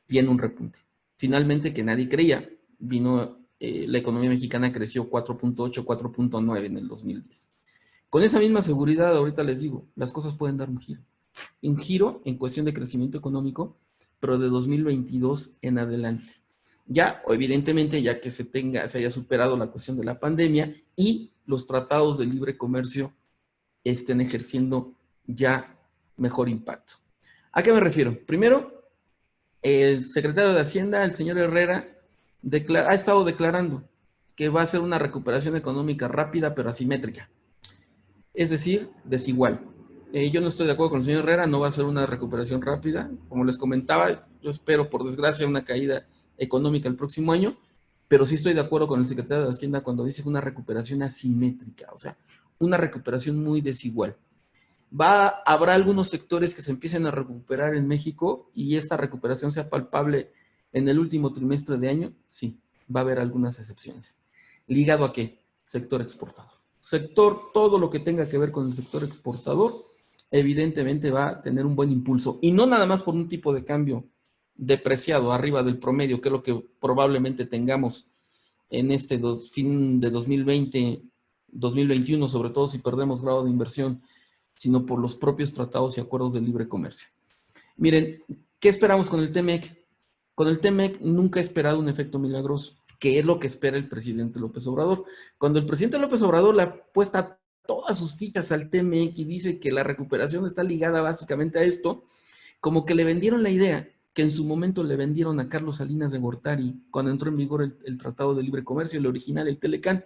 Viene un repunte. Finalmente, que nadie creía, vino la economía mexicana creció 4.8, 4.9 en el 2010. Con esa misma seguridad, ahorita les digo, las cosas pueden dar un giro. Un giro en cuestión de crecimiento económico, pero de 2022 en adelante. Ya, evidentemente, ya que se haya superado la cuestión de la pandemia y los tratados de libre comercio estén ejerciendo ya mejor impacto. ¿A qué me refiero? Primero, el secretario de Hacienda, el señor Herrera, ha estado declarando que va a ser una recuperación económica rápida pero asimétrica, es decir, desigual. Yo no estoy de acuerdo con el señor Herrera, no va a ser una recuperación rápida. Como les comentaba, yo espero, por desgracia, una caída económica el próximo año, pero sí estoy de acuerdo con el secretario de Hacienda cuando dice una recuperación asimétrica, o sea, una recuperación muy desigual. Habrá algunos sectores que se empiecen a recuperar en México y esta recuperación sea palpable en el último trimestre de año, sí, va a haber algunas excepciones. ¿Ligado a qué? Sector exportador. Todo lo que tenga que ver con el sector exportador evidentemente va a tener un buen impulso. Y no nada más por un tipo de cambio depreciado arriba del promedio, que es lo que probablemente tengamos en este fin de 2020, 2021, sobre todo si perdemos grado de inversión, sino por los propios tratados y acuerdos de libre comercio. Miren, ¿qué esperamos con el TEMEC? Con el TEMEC nunca he esperado un efecto milagroso, que es lo que espera el presidente López Obrador. Cuando el presidente López Obrador le apuesta todas sus fichas al TEMEC y dice que la recuperación está ligada básicamente a esto, como que le vendieron la idea que en su momento le vendieron a Carlos Salinas de Gortari cuando entró en vigor el Tratado de Libre Comercio, el original, el Telecán.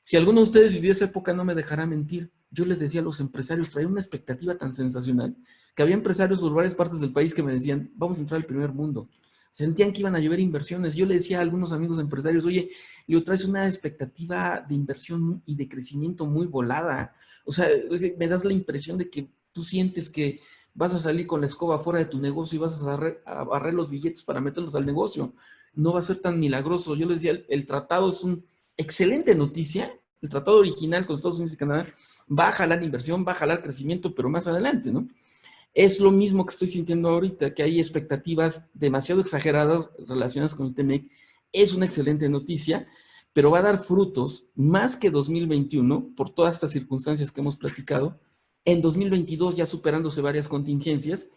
Si alguno de ustedes vivió esa época, no me dejará mentir. Yo les decía a los empresarios, traía una expectativa tan sensacional, que había empresarios por varias partes del país que me decían, vamos a entrar al primer mundo. Sentían que iban a llover inversiones. Yo le decía a algunos amigos empresarios, oye, Leo, traes una expectativa de inversión y de crecimiento muy volada. O sea, me das la impresión de que tú sientes que vas a salir con la escoba fuera de tu negocio y vas a barrer los billetes para meterlos al negocio. No va a ser tan milagroso. Yo les decía, el tratado es una excelente noticia. El tratado original con Estados Unidos y Canadá va a jalar inversión, va a jalar crecimiento, pero más adelante, ¿no? Es lo mismo que estoy sintiendo ahorita, que hay expectativas demasiado exageradas relacionadas con el TEMEC. Es una excelente noticia, pero va a dar frutos más que 2021, por todas estas circunstancias que hemos platicado. En 2022, ya superándose varias contingencias,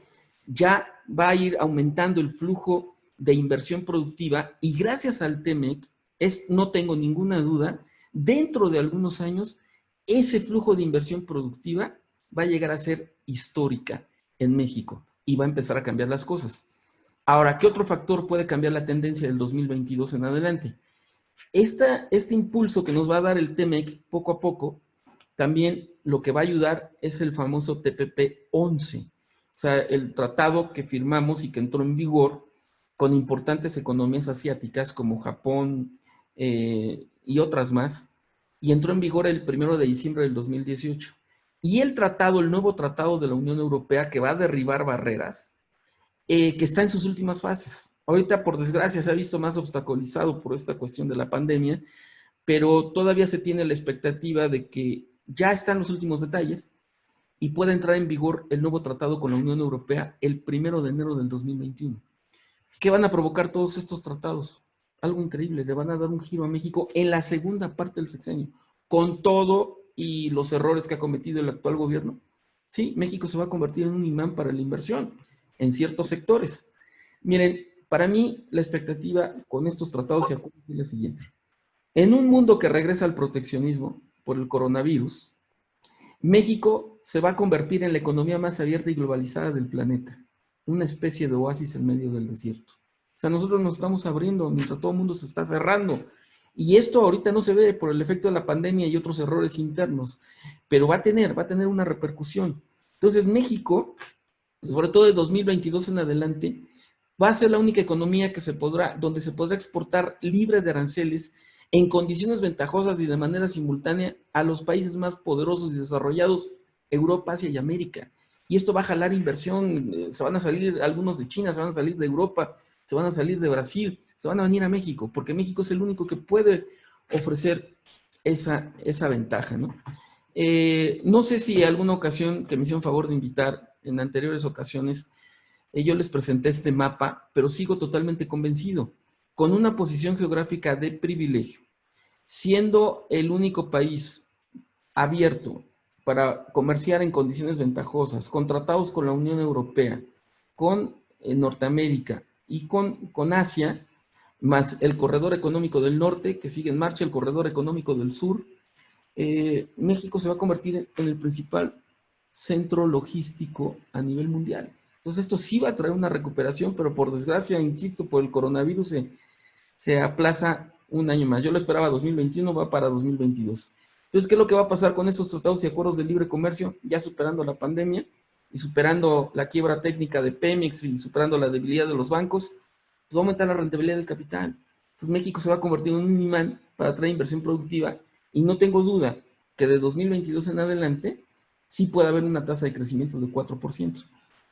ya va a ir aumentando el flujo de inversión productiva y gracias al TEMEC, no tengo ninguna duda, dentro de algunos años, ese flujo de inversión productiva va a llegar a ser histórica en México y va a empezar a cambiar las cosas. Ahora, ¿qué otro factor puede cambiar la tendencia del 2022 en adelante? Este impulso que nos va a dar el TEMEC poco a poco, también lo que va a ayudar es el famoso TPP-11, o sea, el tratado que firmamos y que entró en vigor con importantes economías asiáticas como Japón y otras más, y entró en vigor el 1 de diciembre del 2018. Y el nuevo tratado de la Unión Europea que va a derribar barreras, que está en sus últimas fases. Ahorita, por desgracia, se ha visto más obstaculizado por esta cuestión de la pandemia, pero todavía se tiene la expectativa de que ya están los últimos detalles y pueda entrar en vigor el nuevo tratado con la Unión Europea el 1 de enero del 2021. ¿Qué van a provocar todos estos tratados? Algo increíble, le van a dar un giro a México en la segunda parte del sexenio, con todo y los errores que ha cometido el actual gobierno. Sí, México se va a convertir en un imán para la inversión en ciertos sectores. Miren, para mí la expectativa con estos tratados y acuerdos es la siguiente. En un mundo que regresa al proteccionismo por el coronavirus, México se va a convertir en la economía más abierta y globalizada del planeta, una especie de oasis en medio del desierto. O sea, nosotros nos estamos abriendo mientras todo el mundo se está cerrando. Y esto ahorita no se ve por el efecto de la pandemia y otros errores internos, pero va a tener una repercusión. Entonces, México, sobre todo de 2022 en adelante, va a ser la única economía donde se podrá exportar libre de aranceles en condiciones ventajosas y de manera simultánea a los países más poderosos y desarrollados, Europa, Asia y América. Y esto va a jalar inversión, se van a salir algunos de China, se van a salir de Europa, se van a salir de Brasil, se van a venir a México, porque México es el único que puede ofrecer esa ventaja, ¿no? No sé si alguna ocasión que me hicieron favor de invitar, en anteriores ocasiones, yo les presenté este mapa, pero sigo totalmente convencido, con una posición geográfica de privilegio, siendo el único país abierto para comerciar en condiciones ventajosas, con tratados con la Unión Europea, con Norteamérica y con Asia, más el corredor económico del norte, que sigue en marcha, el corredor económico del sur, México se va a convertir en el principal centro logístico a nivel mundial. Entonces esto sí va a traer una recuperación, pero por desgracia, insisto, por el coronavirus se aplaza un año más. Yo lo esperaba 2021, va para 2022. Entonces, ¿qué es lo que va a pasar con estos tratados y acuerdos de libre comercio? Ya superando la pandemia y superando la quiebra técnica de Pemex y superando la debilidad de los bancos, pues va a aumentar la rentabilidad del capital. Entonces, México se va a convertir en un imán para atraer inversión productiva y no tengo duda que de 2022 en adelante sí puede haber una tasa de crecimiento de 4%.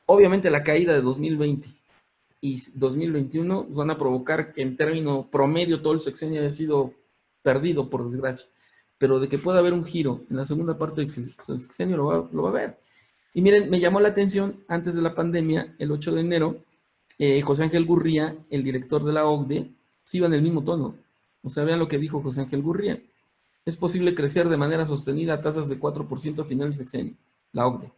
Obviamente la caída de 2020 y 2021 van a provocar que en término promedio todo el sexenio haya sido perdido, por desgracia. Pero de que pueda haber un giro en la segunda parte del sexenio lo va a haber. Y miren, me llamó la atención, antes de la pandemia, el 8 de enero, José Ángel Gurría, el director de la OCDE, se iba en el mismo tono. O sea, vean lo que dijo José Ángel Gurría. Es posible crecer de manera sostenida a tasas de 4% a finales de sexenio, la OCDE.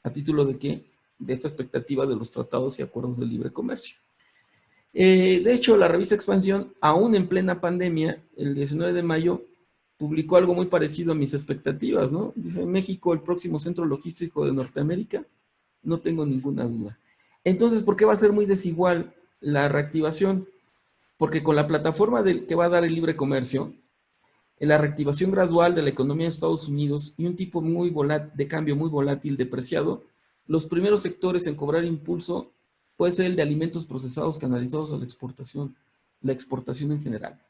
¿A título de qué? De esta expectativa de los tratados y acuerdos de libre comercio. De hecho, la revista Expansión, aún en plena pandemia, el 19 de mayo, publicó algo muy parecido a mis expectativas, ¿no? Dice, México, el próximo centro logístico de Norteamérica, no tengo ninguna duda. Entonces, ¿por qué va a ser muy desigual la reactivación? Porque con la plataforma que va a dar el libre comercio, en la reactivación gradual de la economía de Estados Unidos y un tipo de cambio muy volátil, depreciado, los primeros sectores en cobrar impulso puede ser el de alimentos procesados canalizados a la exportación en general.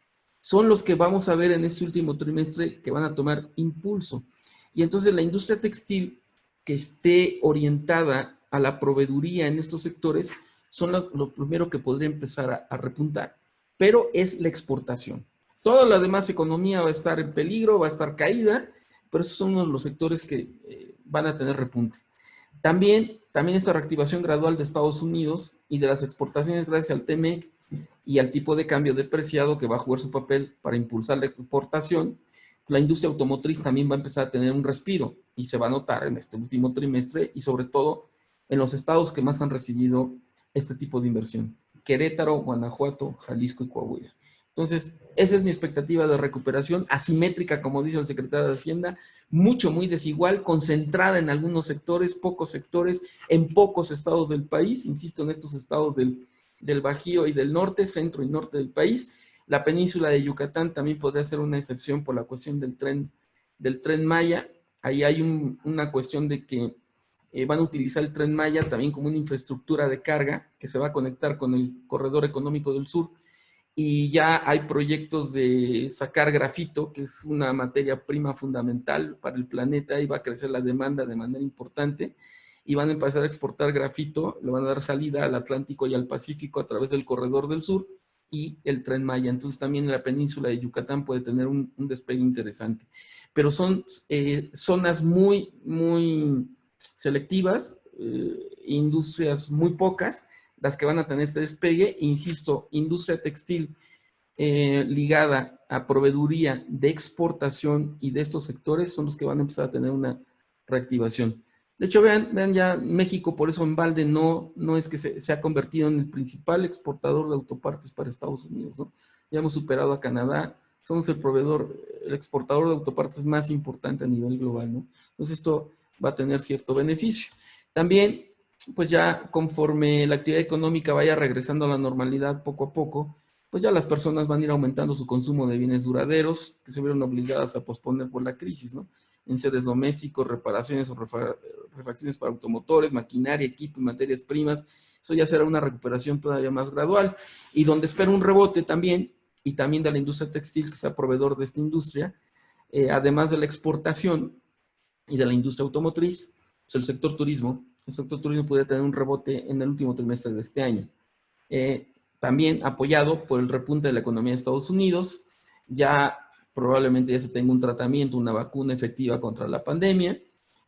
Son los que vamos a ver en este último trimestre que van a tomar impulso. Y entonces la industria textil que esté orientada a la proveeduría en estos sectores son lo primero que podría empezar a repuntar. Pero es la exportación. Toda la demás economía va a estar en peligro, va a estar caída, pero esos son uno de los sectores que van a tener repunte. También esta reactivación gradual de Estados Unidos y de las exportaciones gracias al TMEC y al tipo de cambio depreciado que va a jugar su papel para impulsar la exportación, la industria automotriz también va a empezar a tener un respiro y se va a notar en este último trimestre y sobre todo en los estados que más han recibido este tipo de inversión: Querétaro, Guanajuato, Jalisco y Coahuila. Entonces, esa es mi expectativa de recuperación, asimétrica, como dice el secretario de Hacienda, muy desigual, concentrada en algunos sectores, pocos sectores, en pocos estados del país, insisto, en estos estados del Bajío y del norte, centro y norte del país. La península de Yucatán también podría ser una excepción por la cuestión del tren Maya. Ahí hay una cuestión de que van a utilizar el tren Maya también como una infraestructura de carga que se va a conectar con el corredor económico del sur. Y ya hay proyectos de sacar grafito, que es una materia prima fundamental para el planeta, y va a crecer la demanda de manera importante, y van a empezar a exportar grafito, le van a dar salida al Atlántico y al Pacífico a través del corredor del sur y el tren Maya. Entonces también la península de Yucatán puede tener un despegue interesante. Pero son zonas muy selectivas, industrias muy pocas, las que van a tener este despegue. Insisto, industria textil ligada a proveeduría de exportación y de estos sectores son los que van a empezar a tener una reactivación. De hecho, vean ya México, por eso en balde no es que se ha convertido en el principal exportador de autopartes para Estados Unidos, ¿no? Ya hemos superado a Canadá, somos el exportador de autopartes más importante a nivel global, ¿no? Entonces esto va a tener cierto beneficio. También, pues ya conforme la actividad económica vaya regresando a la normalidad poco a poco, pues ya las personas van a ir aumentando su consumo de bienes duraderos que se vieron obligadas a posponer por la crisis, ¿no? Enseres domésticos, reparaciones o refacciones para automotores, maquinaria, equipo y materias primas. Eso ya será una recuperación todavía más gradual. Y donde espera un rebote también, y también de la industria textil, que sea proveedor de esta industria, además de la exportación y de la industria automotriz, pues el sector turismo podría tener un rebote en el último trimestre de este año. También apoyado por el repunte de la economía de Estados Unidos, ya probablemente ya se tenga un tratamiento, una vacuna efectiva contra la pandemia,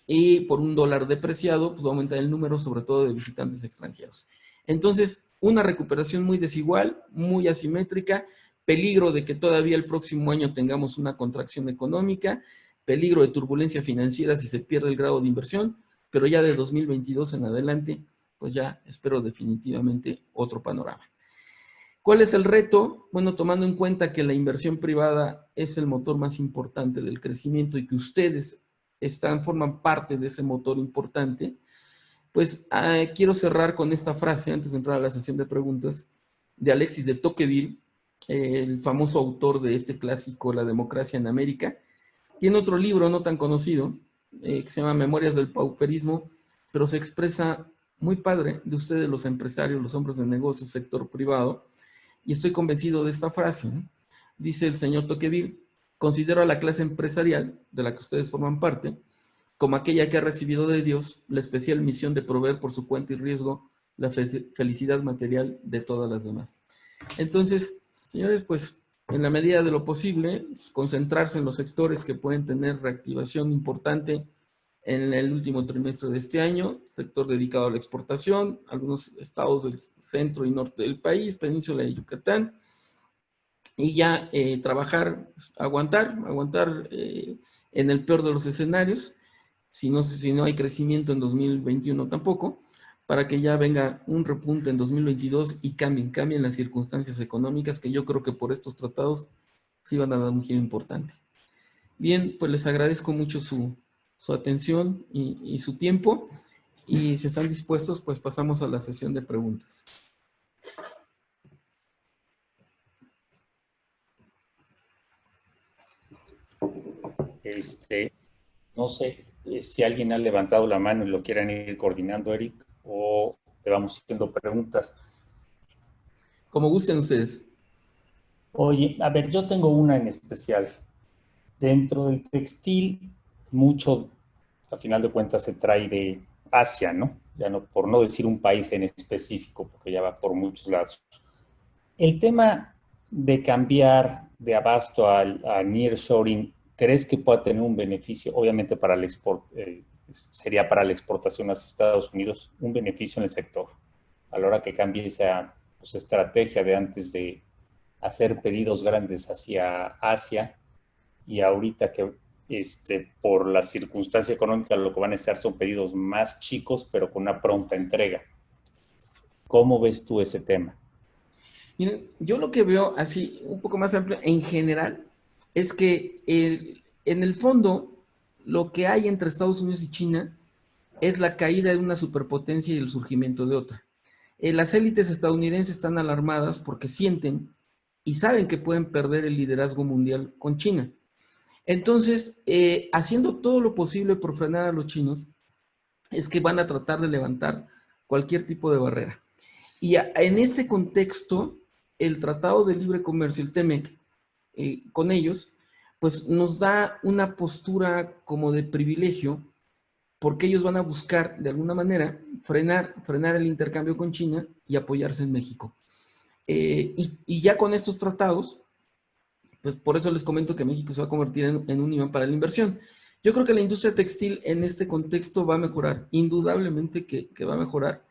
y por un dólar depreciado, pues va a aumentar el número, sobre todo de visitantes extranjeros. Entonces, una recuperación muy desigual, muy asimétrica, peligro de que todavía el próximo año tengamos una contracción económica, peligro de turbulencia financiera si se pierde el grado de inversión, pero ya de 2022 en adelante, pues ya espero definitivamente otro panorama. ¿Cuál es el reto? Bueno, tomando en cuenta que la inversión privada es el motor más importante del crecimiento y que ustedes forman parte de ese motor importante, pues quiero cerrar con esta frase antes de entrar a la sesión de preguntas de Alexis de Tocqueville, el famoso autor de este clásico La democracia en América. Tiene otro libro no tan conocido que se llama Memorias del pauperismo, pero se expresa muy padre de ustedes, los empresarios, los hombres de negocios, sector privado, y estoy convencido de esta frase, ¿no? Dice el señor Tocqueville: considero a la clase empresarial, de la que ustedes forman parte, como aquella que ha recibido de Dios la especial misión de proveer por su cuenta y riesgo la felicidad material de todas las demás. Entonces, señores, pues en la medida de lo posible, concentrarse en los sectores que pueden tener reactivación importante en el último trimestre de este año, sector dedicado a la exportación, algunos estados del centro y norte del país, península de Yucatán, y ya trabajar, aguantar en el peor de los escenarios, si no hay crecimiento en 2021 tampoco, para que ya venga un repunte en 2022 y cambien las circunstancias económicas, que yo creo que por estos tratados sí van a dar un giro importante. Bien, pues les agradezco mucho su atención y su tiempo, y si están dispuestos, pues pasamos a la sesión de preguntas. No sé si alguien ha levantado la mano y lo quieran ir coordinando, Eric, o te vamos haciendo preguntas. Como gusten ustedes. Oye, a ver, yo tengo una en especial. Dentro del textil, mucho, a final de cuentas, se trae de Asia, ¿no? Ya no, por no decir un país en específico, porque ya va por muchos lados. El tema de cambiar de abasto a nearshoring, ¿crees que pueda tener un beneficio? Obviamente para el sería para la exportación a Estados Unidos un beneficio en el sector. A la hora que cambie esa estrategia de antes de hacer pedidos grandes hacia Asia, y ahorita que por la circunstancia económica lo que van a estar son pedidos más chicos, pero con una pronta entrega. ¿Cómo ves tú ese tema? Miren, yo lo que veo así, un poco más amplio, en general, es que en el fondo, lo que hay entre Estados Unidos y China es la caída de una superpotencia y el surgimiento de otra. Las élites estadounidenses están alarmadas porque sienten y saben que pueden perder el liderazgo mundial con China. Entonces, haciendo todo lo posible por frenar a los chinos, es que van a tratar de levantar cualquier tipo de barrera. Y en este contexto, el Tratado de Libre Comercio, el TEMEC, con ellos, pues nos da una postura como de privilegio, porque ellos van a buscar, de alguna manera, frenar el intercambio con China y apoyarse en México. Y ya con estos tratados, pues por eso les comento que México se va a convertir en un imán para la inversión. Yo creo que la industria textil en este contexto va a mejorar, indudablemente que va a mejorar,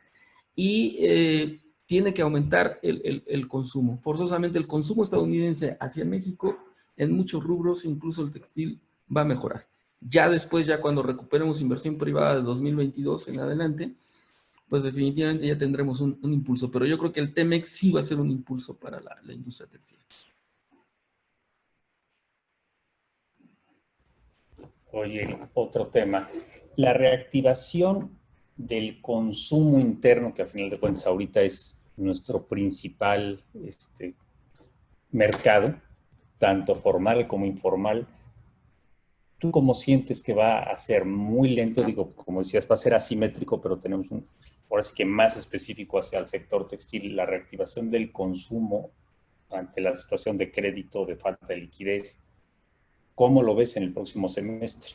y tiene que aumentar el consumo. Forzosamente el consumo estadounidense hacia México, en muchos rubros, incluso el textil, va a mejorar. Ya después, ya cuando recuperemos inversión privada de 2022 en adelante, pues definitivamente ya tendremos un impulso. Pero yo creo que el TEMEC sí va a ser un impulso para la industria textil. Oye, otro tema. La reactivación del consumo interno, que a final de cuentas ahorita es nuestro principal mercado, tanto formal como informal. ¿Tú cómo sientes que va a ser muy lento? Digo, como decías, va a ser asimétrico, pero tenemos ahora sí que más específico hacia el sector textil, la reactivación del consumo ante la situación de crédito, de falta de liquidez. ¿Cómo lo ves en el próximo semestre?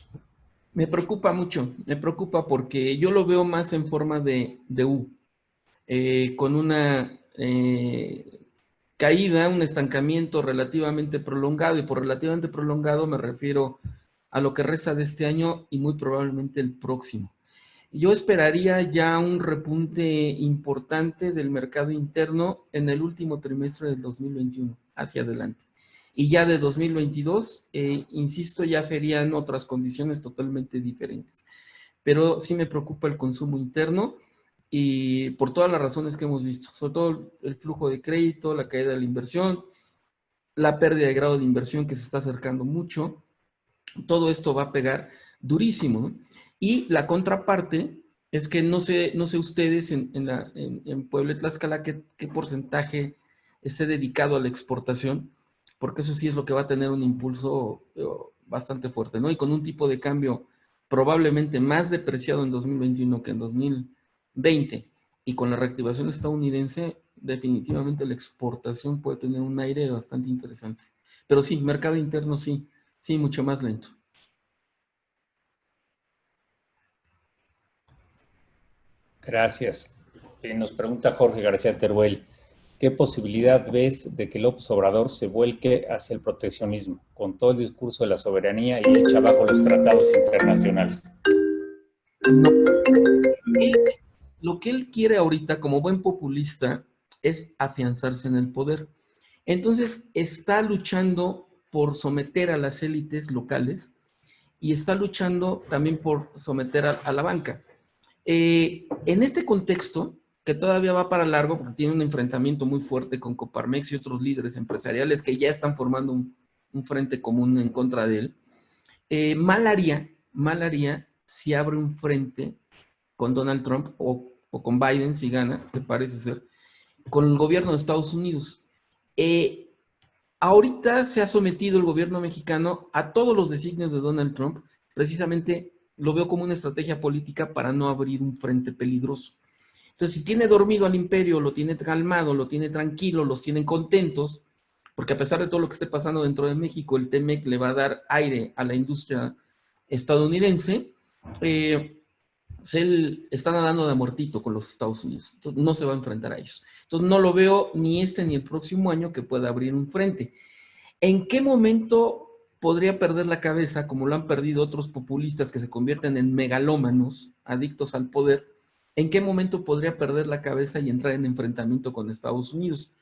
Me preocupa mucho, me preocupa porque yo lo veo más en forma de U, con una caída, un estancamiento relativamente prolongado, y por relativamente prolongado me refiero a lo que resta de este año y muy probablemente el próximo. Yo esperaría ya un repunte importante del mercado interno en el último trimestre del 2021, hacia adelante. Y ya de 2022, insisto, ya serían otras condiciones totalmente diferentes. Pero sí me preocupa el consumo interno, y por todas las razones que hemos visto, sobre todo el flujo de crédito, la caída de la inversión, la pérdida de grado de inversión que se está acercando mucho. Todo esto va a pegar durísimo, ¿no? Y la contraparte es que no sé ustedes en Puebla y Tlaxcala qué porcentaje esté dedicado a la exportación, porque eso sí es lo que va a tener un impulso bastante fuerte, ¿no? Y con un tipo de cambio probablemente más depreciado en 2021 que en 2020, y con la reactivación estadounidense, definitivamente la exportación puede tener un aire bastante interesante. Pero sí, mercado interno sí, mucho más lento. Gracias. Nos pregunta Jorge García Teruel, ¿qué posibilidad ves de que López Obrador se vuelque hacia el proteccionismo con todo el discurso de la soberanía y eche abajo los tratados internacionales? No. Lo que él quiere ahorita, como buen populista, es afianzarse en el poder. Entonces, está luchando por someter a las élites locales y está luchando también por someter a la banca. En este contexto, que todavía va para largo, porque tiene un enfrentamiento muy fuerte con Coparmex y otros líderes empresariales que ya están formando un frente común en contra de él, mal haría si abre un frente con Donald Trump o con Biden, si gana, que parece ser, con el gobierno de Estados Unidos. Ahorita se ha sometido el gobierno mexicano a todos los designios de Donald Trump, precisamente lo veo como una estrategia política para no abrir un frente peligroso. Entonces, si tiene dormido al imperio, lo tiene calmado, lo tiene tranquilo, los tienen contentos, porque a pesar de todo lo que esté pasando dentro de México, el TEMEC le va a dar aire a la industria estadounidense, él está nadando de muertito con los Estados Unidos, entonces no se va a enfrentar a ellos. Entonces no lo veo ni este ni el próximo año que pueda abrir un frente. ¿En qué momento podría perder la cabeza, como lo han perdido otros populistas que se convierten en megalómanos, adictos al poder? ¿En qué momento podría perder la cabeza y entrar en enfrentamiento con Estados Unidos?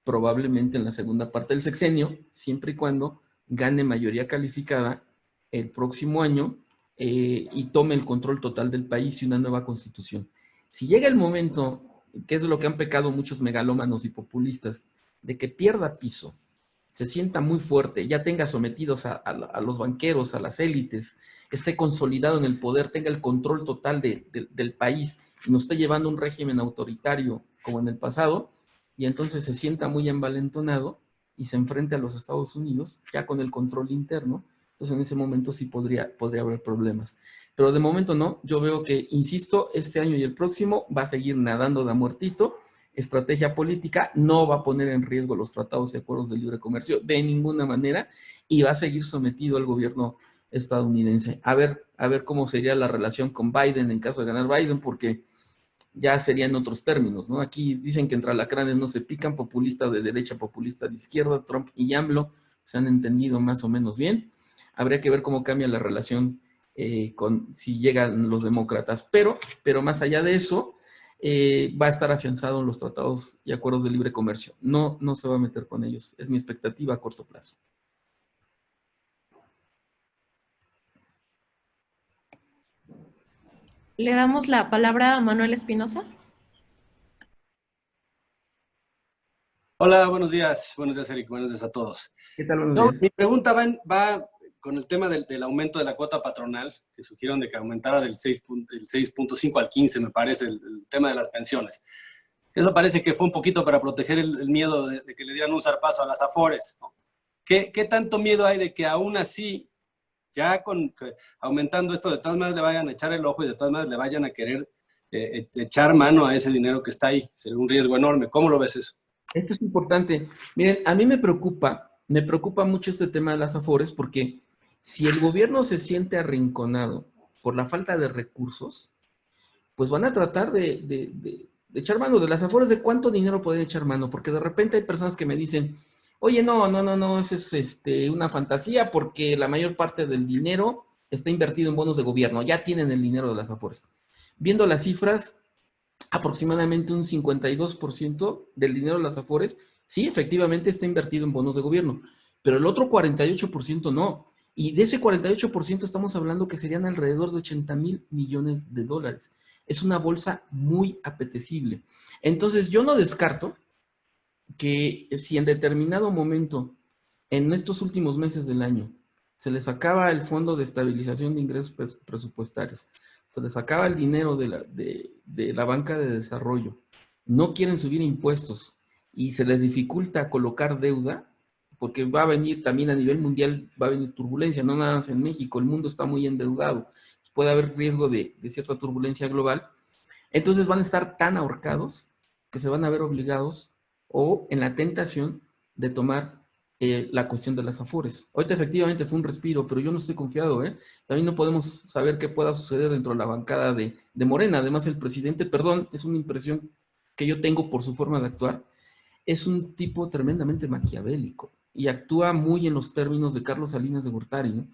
Probablemente en la segunda parte del sexenio, siempre y cuando gane mayoría calificada el próximo año y tome el control total del país y una nueva constitución. Si llega el momento, que es lo que han pecado muchos megalómanos y populistas, de que pierda piso, se sienta muy fuerte, ya tenga sometidos a los banqueros, a las élites, esté consolidado en el poder, tenga el control total del país y nos esté llevando un régimen autoritario como en el pasado, y entonces se sienta muy envalentonado y se enfrente a los Estados Unidos, ya con el control interno, entonces en ese momento sí podría haber problemas. Pero de momento no, yo veo que, insisto, este año y el próximo va a seguir nadando de a muertito, estrategia política, no va a poner en riesgo los tratados y acuerdos de libre comercio de ninguna manera y va a seguir sometido al gobierno estadounidense. A ver cómo sería la relación con Biden en caso de ganar Biden, porque ya serían otros términos, ¿no? Aquí dicen que entre alacranes no se pican, populista de derecha, populista de izquierda, Trump y AMLO se han entendido más o menos bien. Habría que ver cómo cambia la relación si llegan los demócratas, pero más allá de eso, va a estar afianzado en los tratados y acuerdos de libre comercio. No se va a meter con ellos, es mi expectativa a corto plazo. Le damos la palabra a Manuel Espinosa. Hola, buenos días, Eric, buenos días a todos. ¿Qué tal? Mi pregunta va con el tema del aumento de la cuota patronal, que sugirieron de que aumentara del 6.5 al 15, me parece, el tema de las pensiones. Eso parece que fue un poquito para proteger el miedo de que le dieran un zarpazo a las Afores, ¿no? ¿Qué tanto miedo hay de que aún así, ya aumentando esto, de todas maneras le vayan a echar el ojo y de todas maneras le vayan a querer echar mano a ese dinero que está ahí? Sería un riesgo enorme. ¿Cómo lo ves eso? Esto es importante. Miren, a mí me preocupa mucho este tema de las Afores, porque si el gobierno se siente arrinconado por la falta de recursos, pues van a tratar de echar mano de las Afores. ¿De cuánto dinero pueden echar mano? Porque de repente hay personas que me dicen, oye, no, eso es una fantasía, porque la mayor parte del dinero está invertido en bonos de gobierno, ya tienen el dinero de las Afores. Viendo las cifras, aproximadamente un 52% del dinero de las Afores, sí, efectivamente está invertido en bonos de gobierno, pero el otro 48% no. Y de ese 48% estamos hablando que serían alrededor de 80,000 millones de dólares. Es una bolsa muy apetecible. Entonces, yo no descarto que si en determinado momento, en estos últimos meses del año, se les acaba el Fondo de Estabilización de Ingresos Presupuestarios, se les acaba el dinero de la banca de desarrollo, no quieren subir impuestos y se les dificulta colocar deuda, porque va a venir también a nivel mundial, va a venir turbulencia, no nada más en México, el mundo está muy endeudado, puede haber riesgo de cierta turbulencia global, entonces van a estar tan ahorcados que se van a ver obligados o en la tentación de tomar la cuestión de las Afores. Ahorita efectivamente fue un respiro, pero yo no estoy confiado, ¿eh? También no podemos saber qué pueda suceder dentro de la bancada de Morena. Además, el presidente, perdón, es una impresión que yo tengo por su forma de actuar, es un tipo tremendamente maquiavélico y actúa muy en los términos de Carlos Salinas de Gortari, ¿no?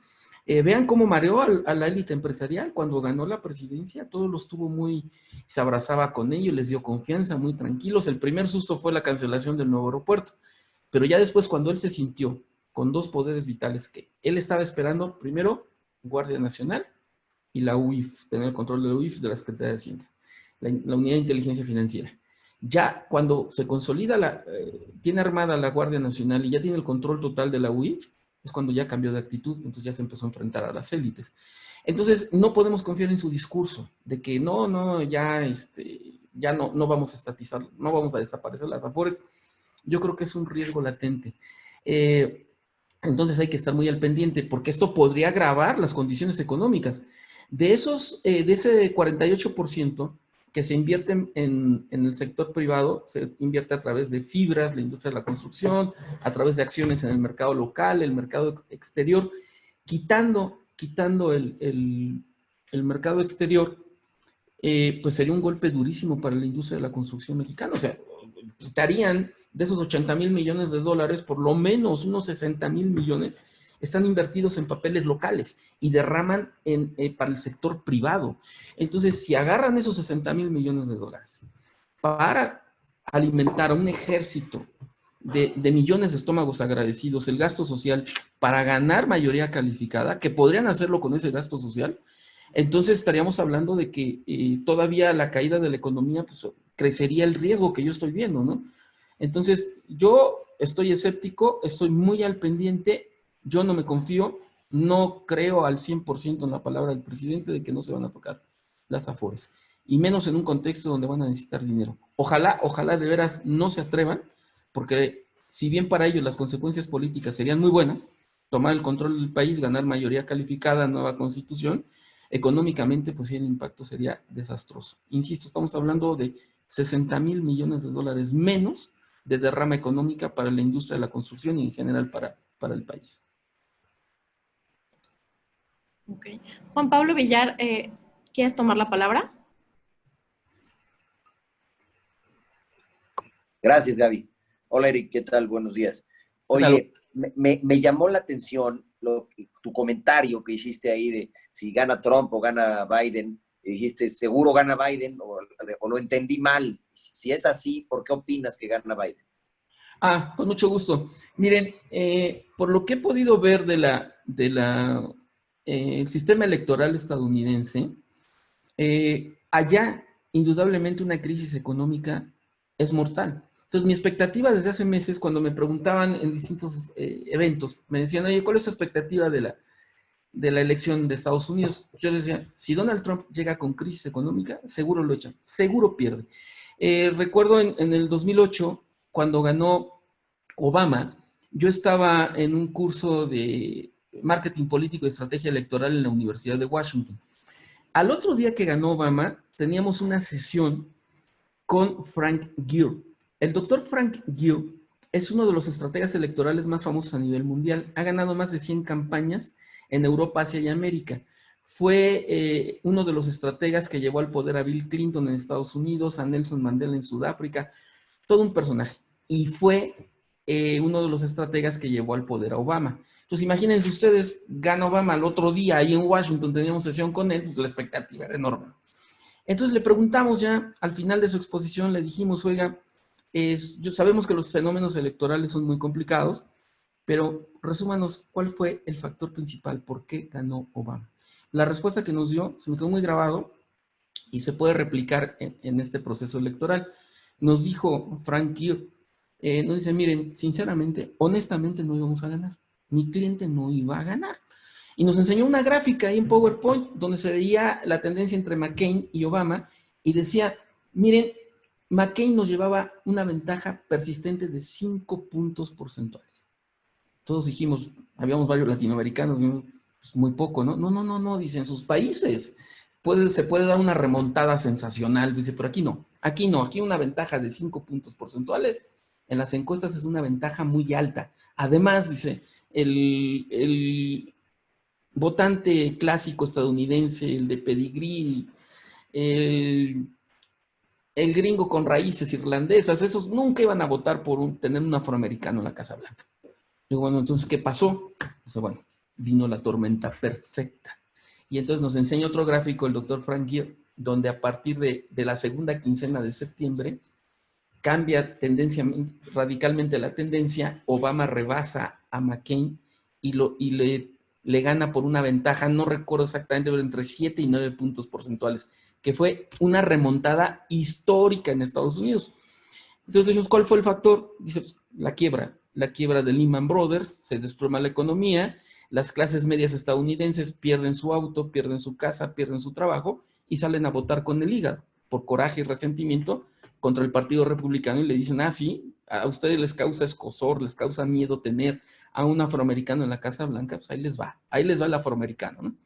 Vean cómo mareó a la élite empresarial cuando ganó la presidencia, todos los tuvo se abrazaba con ellos, les dio confianza, muy tranquilos. El primer susto fue la cancelación del nuevo aeropuerto, pero ya después cuando él se sintió con dos poderes vitales que él estaba esperando, primero, Guardia Nacional y la UIF, tener el control de la UIF, de la Secretaría de Hacienda, la Unidad de Inteligencia Financiera. Ya cuando se consolida, tiene armada la Guardia Nacional y ya tiene el control total de la UIF, es cuando ya cambió de actitud, entonces ya se empezó a enfrentar a las élites. Entonces, no podemos confiar en su discurso de que ya no vamos a estatizar, no vamos a desaparecer las Afores. Yo creo que es un riesgo latente. Entonces hay que estar muy al pendiente, porque esto podría agravar las condiciones económicas. De ese 48% que se invierte en el sector privado, se invierte a través de fibras, la industria de la construcción, a través de acciones en el mercado local, el mercado exterior, quitando el mercado exterior, pues sería un golpe durísimo para la industria de la construcción mexicana. O sea, quitarían de esos 80,000 millones de dólares, por lo menos unos 60,000 millones están invertidos en papeles locales y derraman para el sector privado. Entonces, si agarran esos 60,000 millones de dólares para alimentar a un ejército de millones de estómagos agradecidos, el gasto social, para ganar mayoría calificada, que podrían hacerlo con ese gasto social, entonces estaríamos hablando de que todavía la caída de la economía, pues, crecería el riesgo que yo estoy viendo, ¿no? Entonces, yo estoy escéptico, estoy muy al pendiente. Yo no me confío, no creo al 100% en la palabra del presidente de que no se van a tocar las Afores, y menos en un contexto donde van a necesitar dinero. Ojalá de veras no se atrevan, porque si bien para ellos las consecuencias políticas serían muy buenas, tomar el control del país, ganar mayoría calificada, nueva constitución, económicamente pues sí el impacto sería desastroso. Insisto, estamos hablando de 60,000 millones de dólares menos de derrama económica para la industria de la construcción y en general para el país. Ok. Juan Pablo Villar, ¿quieres tomar la palabra? Gracias, Gaby. Hola, Eric, ¿qué tal? Buenos días. Oye, me llamó la atención tu comentario que hiciste ahí de si gana Trump o gana Biden. Dijiste, seguro gana Biden, o lo entendí mal. Si es así, ¿por qué opinas que gana Biden? Con mucho gusto. Miren, por lo que he podido ver el sistema electoral estadounidense, allá indudablemente una crisis económica es mortal. Entonces, mi expectativa desde hace meses, cuando me preguntaban en distintos eventos, me decían, oye, ¿cuál es tu expectativa de la elección de Estados Unidos? Yo les decía, si Donald Trump llega con crisis económica, seguro lo echan, seguro pierde. Recuerdo en el 2008, cuando ganó Obama, yo estaba en un curso de marketing político y estrategia electoral en la Universidad de Washington. Al otro día que ganó Obama, teníamos una sesión con Frank Gill. El doctor Frank Gill es uno de los estrategas electorales más famosos a nivel mundial. Ha ganado más de 100 campañas en Europa, Asia y América. Fue uno de los estrategas que llevó al poder a Bill Clinton en Estados Unidos, a Nelson Mandela en Sudáfrica, todo un personaje. Y fue uno de los estrategas que llevó al poder a Obama. Entonces, imagínense ustedes, gana Obama al otro día, ahí en Washington teníamos sesión con él, pues la expectativa era enorme. Entonces le preguntamos ya, al final de su exposición, le dijimos, oiga, sabemos que los fenómenos electorales son muy complicados, pero resúmanos, ¿cuál fue el factor principal? ¿Por qué ganó Obama? La respuesta que nos dio se me quedó muy grabado y se puede replicar en este proceso electoral. Nos dijo Frank Gill, nos dice, miren, sinceramente, honestamente no íbamos a ganar. Mi cliente no iba a ganar. Y nos enseñó una gráfica ahí en PowerPoint donde se veía la tendencia entre McCain y Obama y decía, miren, McCain nos llevaba una ventaja persistente de 5 puntos porcentuales. Todos dijimos, habíamos varios latinoamericanos, pues muy poco, ¿no? No, dicen, en sus países se puede dar una remontada sensacional, dice, pero aquí no, aquí una ventaja de 5 puntos porcentuales, en las encuestas es una ventaja muy alta. Además, dice, el votante clásico estadounidense, el de pedigrí, el gringo con raíces irlandesas, esos nunca iban a votar por tener un afroamericano en la Casa Blanca. Digo, bueno, entonces, ¿qué pasó? O sea, bueno, vino la tormenta perfecta. Y entonces nos enseña otro gráfico el doctor Frank Gere, donde a partir de la segunda quincena de septiembre cambia radicalmente la tendencia. Obama rebasa a McCain y le gana por una ventaja, no recuerdo exactamente, pero entre 7 y 9 puntos porcentuales, que fue una remontada histórica en Estados Unidos. Entonces dijimos, ¿cuál fue el factor? Dice, pues, la quiebra de Lehman Brothers, se desploma la economía, las clases medias estadounidenses pierden su auto, pierden su casa, pierden su trabajo y salen a votar con el hígado por coraje y resentimiento contra el Partido Republicano y le dicen, sí, a ustedes les causa escozor, les causa miedo tener a un afroamericano en la Casa Blanca, pues ahí les va el afroamericano, ¿no?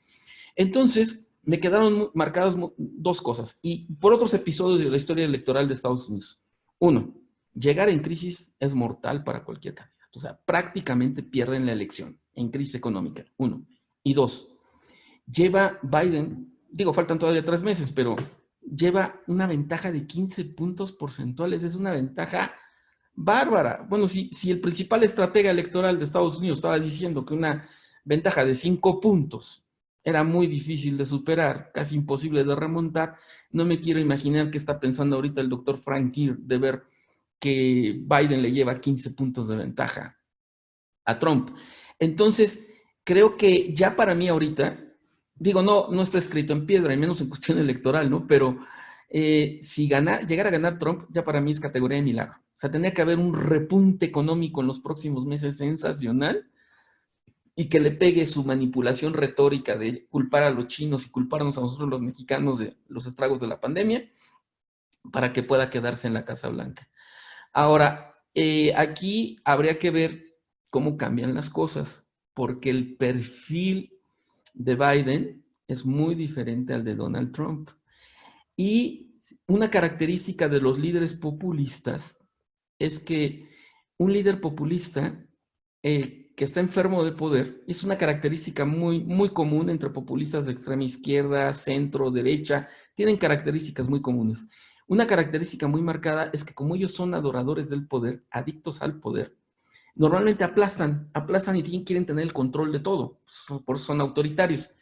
Entonces, me quedaron marcadas dos cosas, y por otros episodios de la historia electoral de Estados Unidos. Uno, llegar en crisis es mortal para cualquier candidato. O sea, prácticamente pierden la elección en crisis económica. Uno. Y dos, lleva Biden, faltan todavía 3 meses, pero lleva una ventaja de 15 puntos porcentuales. Es una ventaja bárbara. Bueno, si el principal estratega electoral de Estados Unidos estaba diciendo que una ventaja de 5 puntos era muy difícil de superar, casi imposible de remontar, no me quiero imaginar qué está pensando ahorita el doctor Frank Gere de ver que Biden le lleva 15 puntos de ventaja a Trump. Entonces, creo que ya para mí ahorita, no está escrito en piedra, y menos en cuestión electoral, ¿no? Pero si llegara a ganar Trump, ya para mí es categoría de milagro. O sea, tendría que haber un repunte económico en los próximos meses sensacional y que le pegue su manipulación retórica de culpar a los chinos y culparnos a nosotros los mexicanos de los estragos de la pandemia para que pueda quedarse en la Casa Blanca. Ahora, aquí habría que ver cómo cambian las cosas, porque el perfil de Biden es muy diferente al de Donald Trump. Y una característica de los líderes populistas es que un líder populista que está enfermo de poder es una característica muy, muy común entre populistas de extrema izquierda, centro, derecha, tienen características muy comunes. Una característica muy marcada es que como ellos son adoradores del poder, adictos al poder, normalmente aplastan y quieren tener el control de todo, por eso son autoritarios.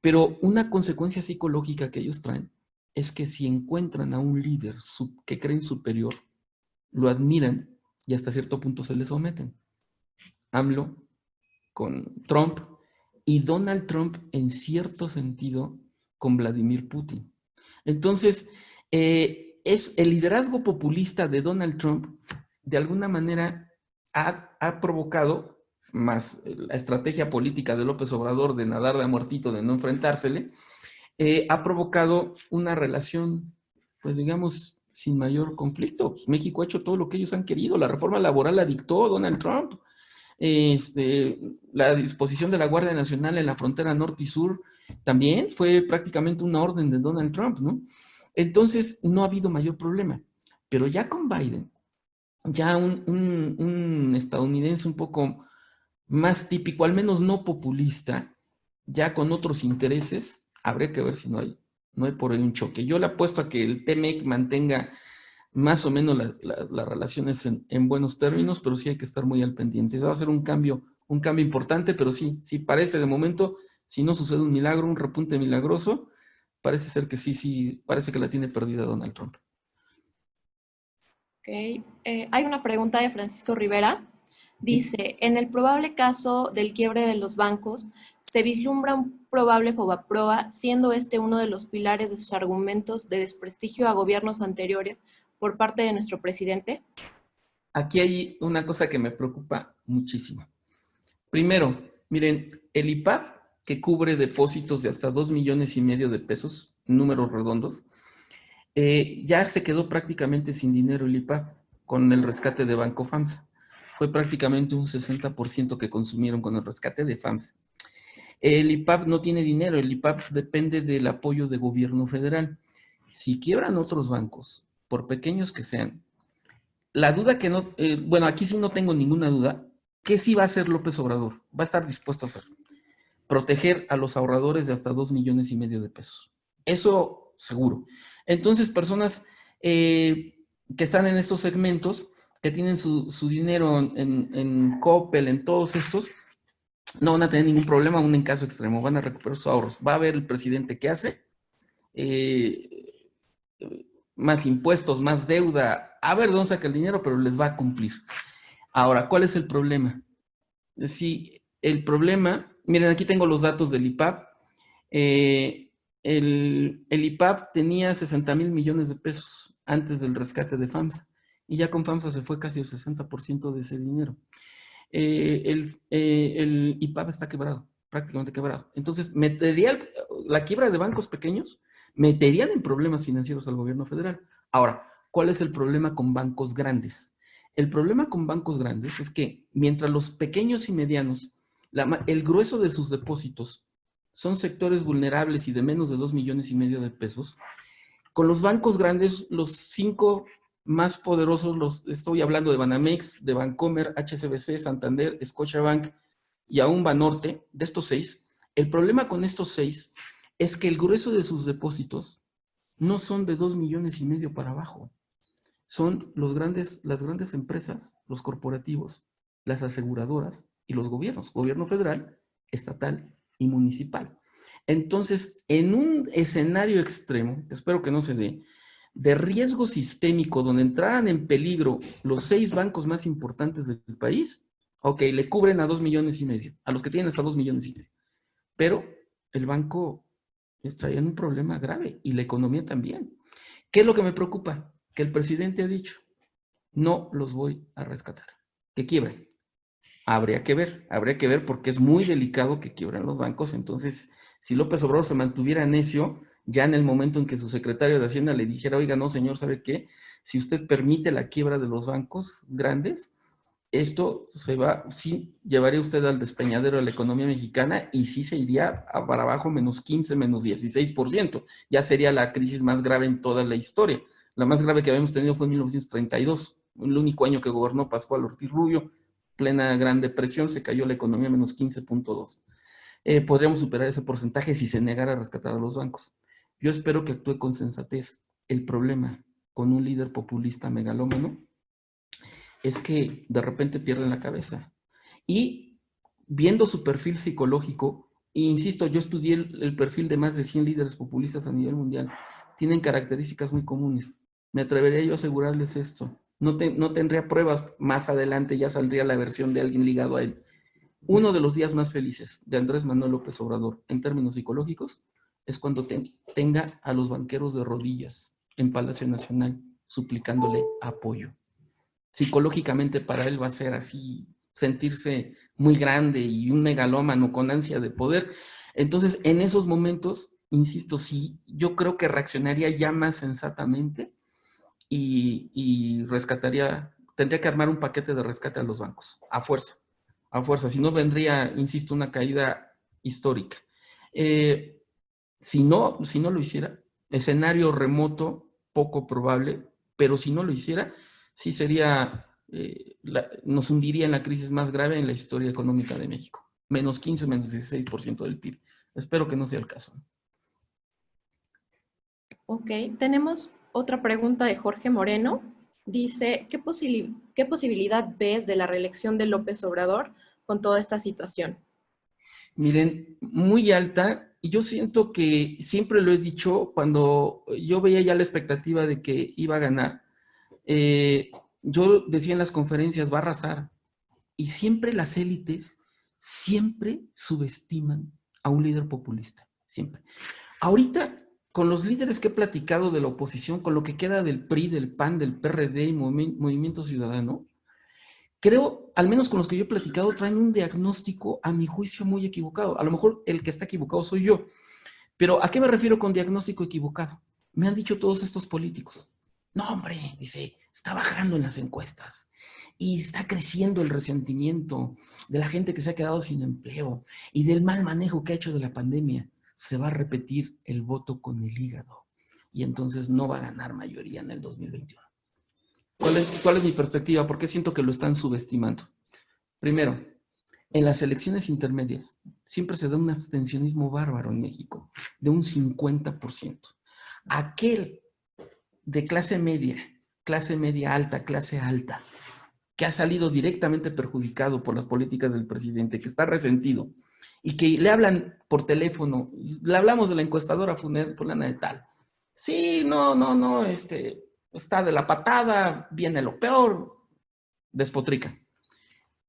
Pero una consecuencia psicológica que ellos traen es que si encuentran a un líder que creen superior, lo admiran y hasta cierto punto se le someten. AMLO con Trump y Donald Trump en cierto sentido con Vladimir Putin. Entonces, es el liderazgo populista de Donald Trump de alguna manera ha provocado, más la estrategia política de López Obrador de nadar de a muertito, de no enfrentársele, ha provocado una relación, pues digamos, sin mayor conflicto. Pues México ha hecho todo lo que ellos han querido. La reforma laboral la dictó Donald Trump. La disposición de la Guardia Nacional en la frontera norte y sur también fue prácticamente una orden de Donald Trump, ¿no? Entonces, no ha habido mayor problema. Pero ya con Biden, ya un estadounidense un poco más típico, al menos no populista, ya con otros intereses, habría que ver si no hay por ahí un choque. Yo le apuesto a que el TMEC mantenga más o menos las relaciones en buenos términos, pero sí hay que estar muy al pendiente. Va a ser un cambio importante, pero sí parece de momento, si no sucede un milagro, un repunte milagroso, parece ser que sí, parece que la tiene perdida Donald Trump. Ok. Hay una pregunta de Francisco Rivera. Dice, en el probable caso del quiebre de los bancos, se vislumbra un probable Fobaproa, siendo este uno de los pilares de sus argumentos de desprestigio a gobiernos anteriores por parte de nuestro presidente. Aquí hay una cosa que me preocupa muchísimo. Primero, miren, el IPAP, que cubre depósitos de hasta 2,5 millones de pesos, números redondos, ya se quedó prácticamente sin dinero el IPAP con el rescate de Banco FAMSA. Fue prácticamente un 60% que consumieron con el rescate de FAMSA. El IPAP no tiene dinero, el IPAP depende del apoyo de gobierno federal. Si quiebran otros bancos, por pequeños que sean, la duda que no, aquí sí no tengo ninguna duda, que sí va a hacer López Obrador, va a estar dispuesto a hacer, proteger a los ahorradores de hasta 2,5 millones de pesos. Eso seguro. Entonces, personas que están en estos segmentos, que tienen su dinero en Coppel, en todos estos, no van a tener ningún problema, aún en caso extremo, van a recuperar sus ahorros. Va a ver el presidente qué hace, más impuestos, más deuda, a ver de dónde saca el dinero, pero les va a cumplir. Ahora, ¿cuál es el problema? Sí, el problema, miren, aquí tengo los datos del IPAP. El IPAP tenía 60,000 millones de pesos antes del rescate de FAMSA, y ya con FAMSA se fue casi el 60% de ese dinero. El IPAP está quebrado, prácticamente quebrado. Entonces, la quiebra de bancos pequeños meterían en problemas financieros al gobierno federal. Ahora, ¿cuál es el problema con bancos grandes? El problema con bancos grandes es que mientras los pequeños y medianos, el grueso de sus depósitos son sectores vulnerables y de menos de 2,5 millones de pesos, con los bancos grandes, los 5 más poderosos, estoy hablando de Banamex, de Bancomer, HSBC, Santander, Scotiabank y aún Banorte, de estos 6, el problema con estos 6 es que el grueso de sus depósitos no son de 2,5 millones para abajo. Son las grandes empresas, los corporativos, las aseguradoras y los gobiernos, gobierno federal, estatal y municipal. Entonces, en un escenario extremo, espero que no se dé, de riesgo sistémico, donde entraran en peligro los 6 bancos más importantes del país, ok, le cubren a 2,5 millones, a los que tienen hasta 2,5 millones. Pero el banco traía un problema grave y la economía también. ¿Qué es lo que me preocupa? Que el presidente ha dicho, no los voy a rescatar, que quiebren. Habría que ver porque es muy delicado que quiebren los bancos. Entonces, si López Obrador se mantuviera necio, ya en el momento en que su secretario de Hacienda le dijera, oiga, no, señor, ¿sabe qué? Si usted permite la quiebra de los bancos grandes, esto sí llevaría usted al despeñadero de la economía mexicana y sí se iría para abajo menos 15, menos 16%. Ya sería la crisis más grave en toda la historia. La más grave que habíamos tenido fue en 1932, el único año que gobernó Pascual Ortiz Rubio, plena Gran Depresión, se cayó la economía menos 15.2. Podríamos superar ese porcentaje si se negara a rescatar a los bancos. Yo espero que actúe con sensatez. El problema con un líder populista megalómano es que de repente pierden la cabeza. Y viendo su perfil psicológico, e insisto, yo estudié el perfil de más de 100 líderes populistas a nivel mundial, tienen características muy comunes. Me atrevería yo a asegurarles esto. No tendría pruebas, más adelante ya saldría la versión de alguien ligado a él. Uno de los días más felices de Andrés Manuel López Obrador, en términos psicológicos, es cuando tenga a los banqueros de rodillas en Palacio Nacional, suplicándole apoyo. Psicológicamente para él va a ser así, sentirse muy grande y un megalómano con ansia de poder. Entonces, en esos momentos, insisto, sí, yo creo que reaccionaría ya más sensatamente y tendría que armar un paquete de rescate a los bancos, a fuerza, si no vendría, insisto, una caída histórica. Si no lo hiciera, escenario remoto, poco probable, pero si no lo hiciera, sí sería, nos hundiría en la crisis más grave en la historia económica de México. Menos 15, menos 16% del PIB. Espero que no sea el caso. Ok, tenemos otra pregunta de Jorge Moreno. Dice, ¿qué posibilidad ves de la reelección de López Obrador con toda esta situación? Miren, muy alta, y yo siento que siempre lo he dicho, cuando yo veía ya la expectativa de que iba a ganar, yo decía en las conferencias, va a arrasar, y siempre las élites siempre subestiman a un líder populista, siempre. Ahorita, con los líderes que he platicado de la oposición, con lo que queda del PRI, del PAN, del PRD y Movimiento Ciudadano, creo, al menos con los que yo he platicado, traen un diagnóstico, a mi juicio, muy equivocado. A lo mejor el que está equivocado soy yo. Pero ¿a qué me refiero con diagnóstico equivocado? Me han dicho todos estos políticos. No, hombre, dice, está bajando en las encuestas y está creciendo el resentimiento de la gente que se ha quedado sin empleo y del mal manejo que ha hecho de la pandemia. Se va a repetir el voto con el hígado y entonces no va a ganar mayoría en el 2021. ¿Cuál es mi perspectiva? ¿Por qué siento que lo están subestimando? Primero, en las elecciones intermedias siempre se da un abstencionismo bárbaro en México, de un 50%. Aquel de clase media alta, que ha salido directamente perjudicado por las políticas del presidente, que está resentido, y que le hablan por teléfono, le hablamos de la encuestadora fulana de tal. Sí, no, está de la patada, viene lo peor, despotrica.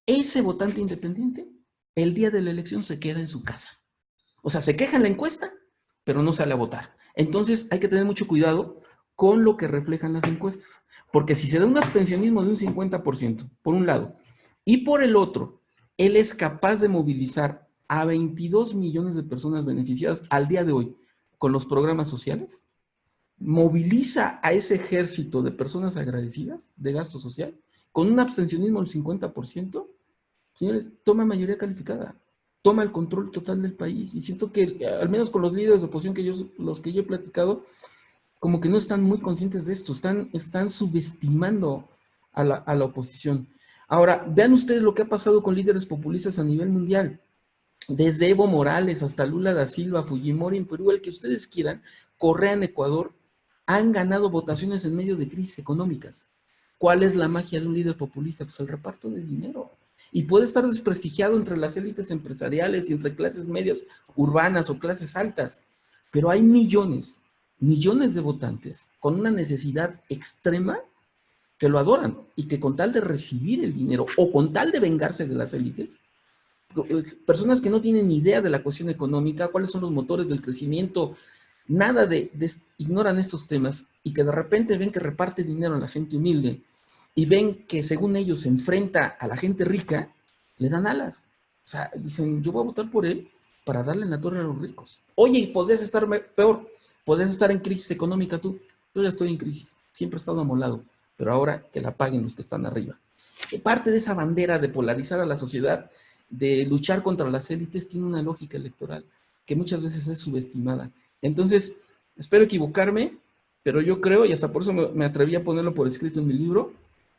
Ese votante independiente, el día de la elección se queda en su casa. O sea, se queja en la encuesta, pero no sale a votar. Entonces hay que tener mucho cuidado con lo que reflejan las encuestas. Porque si se da un abstencionismo de un 50%, por un lado, y por el otro, él es capaz de movilizar a 22 millones de personas beneficiadas al día de hoy con los programas sociales, moviliza a ese ejército de personas agradecidas de gasto social, con un abstencionismo del 50%, señores, toma mayoría calificada, toma el control total del país, y siento que, al menos con los líderes de oposición los que yo he platicado, como que no están muy conscientes de esto, están subestimando a la oposición. Ahora, vean ustedes lo que ha pasado con líderes populistas a nivel mundial, desde Evo Morales hasta Lula da Silva, Fujimori en Perú, el que ustedes quieran, Correa en Ecuador, han ganado votaciones en medio de crisis económicas. ¿Cuál es la magia de un líder populista? Pues el reparto de dinero. Y puede estar desprestigiado entre las élites empresariales y entre clases medias urbanas o clases altas, pero hay millones de votantes con una necesidad extrema que lo adoran y que con tal de recibir el dinero o con tal de vengarse de las élites, personas que no tienen ni idea de la cuestión económica, cuáles son los motores del crecimiento, nada ignoran estos temas, y que de repente ven que reparte dinero a la gente humilde y ven que según ellos se enfrenta a la gente rica, le dan alas. O sea, dicen, yo voy a votar por él para darle en la torre a los ricos. Oye, podrías estar peor, podrías estar en crisis económica tú. Yo ya estoy en crisis, siempre he estado amolado, pero ahora que la paguen los que están arriba. Y parte de esa bandera de polarizar a la sociedad, de luchar contra las élites, tiene una lógica electoral que muchas veces es subestimada. Entonces, espero equivocarme, pero yo creo, y hasta por eso me atreví a ponerlo por escrito en mi libro,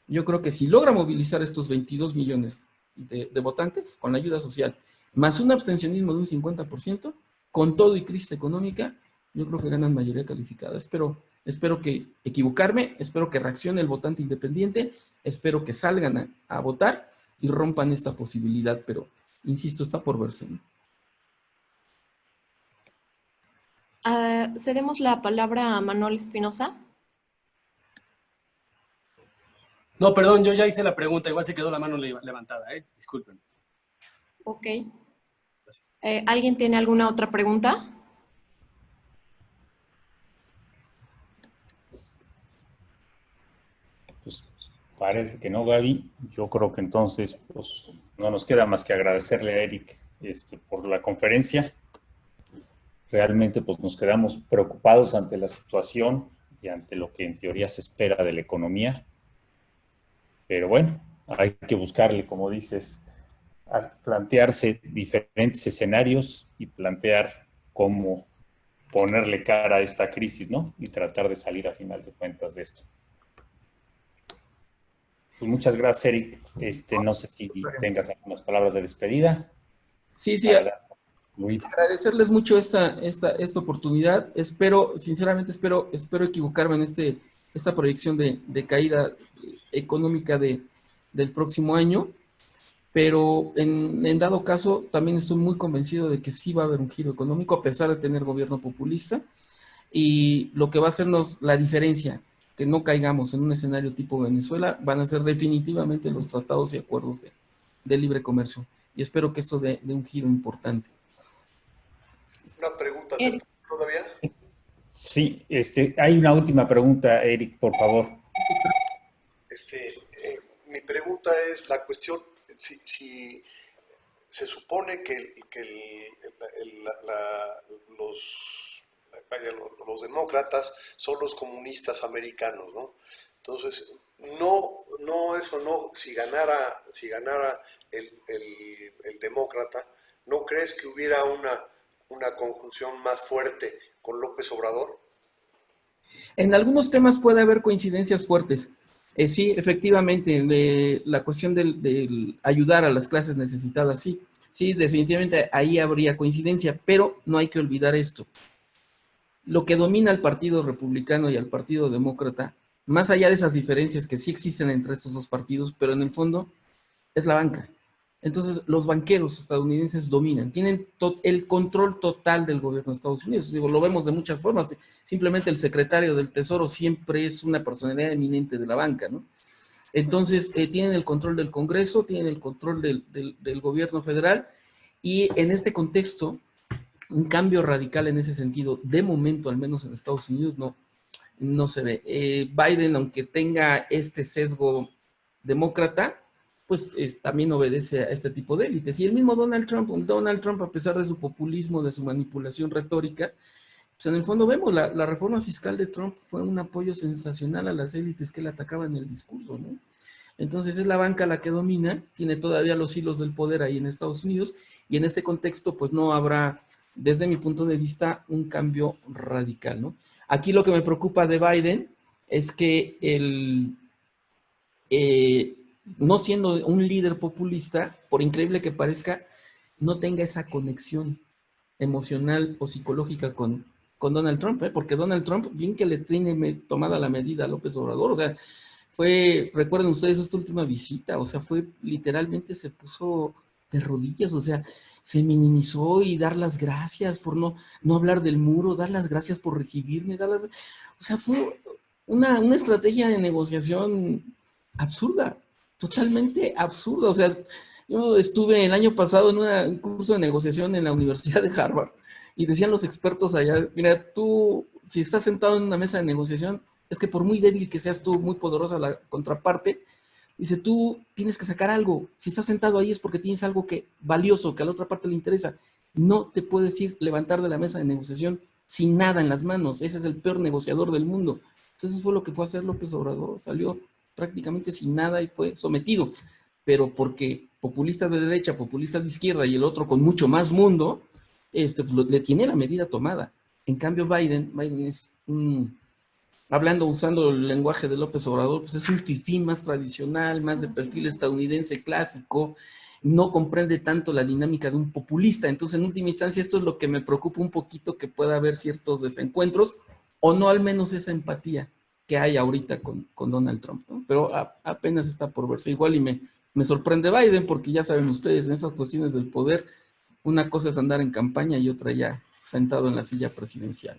yo creo que si logra movilizar estos 22 millones de votantes con la ayuda social, más un abstencionismo de un 50%, con todo y crisis económica, yo creo que ganan mayoría calificada. Espero que equivocarme, espero que reaccione el votante independiente, espero que salgan a votar y rompan esta posibilidad, pero, insisto, está por verse, ¿no? Cedemos la palabra a Manuel Espinosa. No, perdón, yo ya hice la pregunta, igual se quedó la mano levantada, disculpen. Ok. ¿Alguien tiene alguna otra pregunta? Pues parece que no, Gaby. Yo creo que entonces pues, no nos queda más que agradecerle a Eric por la conferencia. Realmente pues nos quedamos preocupados ante la situación y ante lo que en teoría se espera de la economía. Pero bueno, hay que buscarle, como dices, a plantearse diferentes escenarios y plantear cómo ponerle cara a esta crisis, ¿no? Y tratar de salir a final de cuentas de esto. Pues muchas gracias, Eric. No sé si tengas algunas palabras de despedida. Sí. Agradecerles mucho esta oportunidad. Sinceramente espero equivocarme en esta proyección de caída económica del próximo año, pero en dado caso también estoy muy convencido de que sí va a haber un giro económico a pesar de tener gobierno populista, y lo que va a hacernos la diferencia, que no caigamos en un escenario tipo Venezuela, van a ser definitivamente los tratados y acuerdos de libre comercio, y espero que esto dé un giro importante. Una pregunta, ¿todavía? Sí, hay una última pregunta, Eric, por favor. Mi pregunta es la cuestión, si se supone que los demócratas son los comunistas americanos, ¿no? Entonces, si ganara el demócrata, ¿no crees que hubiera una conjunción más fuerte con López Obrador? En algunos temas puede haber coincidencias fuertes. Sí, efectivamente, la cuestión del ayudar a las clases necesitadas, sí, definitivamente ahí habría coincidencia, pero no hay que olvidar esto. Lo que domina al Partido Republicano y al Partido Demócrata más allá de esas diferencias que sí existen entre estos dos partidos, pero en el fondo es la banca. Entonces, los banqueros estadounidenses dominan, tienen el control total del gobierno de Estados Unidos. Digo, lo vemos de muchas formas. Simplemente el secretario del Tesoro siempre es una personalidad eminente de la banca, ¿no? Entonces, tienen el control del Congreso, tienen el control del gobierno federal, y en este contexto, un cambio radical en ese sentido, de momento, al menos en Estados Unidos, no se ve. Biden, aunque tenga este sesgo demócrata, pues también obedece a este tipo de élites. Y el mismo Donald Trump, a pesar de su populismo, de su manipulación retórica, pues en el fondo vemos, la reforma fiscal de Trump fue un apoyo sensacional a las élites que él atacaba en el discurso, ¿no? Entonces es la banca la que domina, tiene todavía los hilos del poder ahí en Estados Unidos, y en este contexto pues no habrá, desde mi punto de vista, un cambio radical, ¿no? Aquí lo que me preocupa de Biden es que no siendo un líder populista, por increíble que parezca, no tenga esa conexión emocional o psicológica con Donald Trump, ¿eh? Porque Donald Trump, bien que le tiene tomada la medida a López Obrador, o sea, recuerden ustedes esta última visita, o sea, literalmente se puso de rodillas, o sea, se minimizó y dar las gracias por no hablar del muro, dar las gracias por recibirme, o sea, fue una estrategia de negociación absurda, totalmente absurda. O sea, yo estuve el año pasado en un curso de negociación en la Universidad de Harvard, y decían los expertos allá, mira, tú, si estás sentado en una mesa de negociación, es que por muy débil que seas tú, muy poderosa la contraparte, dice, tú tienes que sacar algo. Si estás sentado ahí es porque tienes algo valioso, que a la otra parte le interesa. No te puedes levantar de la mesa de negociación sin nada en las manos. Ese es el peor negociador del mundo. Entonces fue lo que fue a hacer López Obrador. Salió prácticamente sin nada y fue sometido. Pero porque populista de derecha, populista de izquierda y el otro con mucho más mundo, pues, le tiene la medida tomada. En cambio, Biden es usando el lenguaje de López Obrador, pues es un fifí más tradicional, más de perfil estadounidense clásico, no comprende tanto la dinámica de un populista. Entonces, en última instancia, esto es lo que me preocupa un poquito, que pueda haber ciertos desencuentros, o no al menos esa empatía que hay ahorita con Donald Trump, ¿no? Pero apenas está por verse. Igual y me sorprende Biden, porque ya saben ustedes, en esas cuestiones del poder, una cosa es andar en campaña y otra ya sentado en la silla presidencial.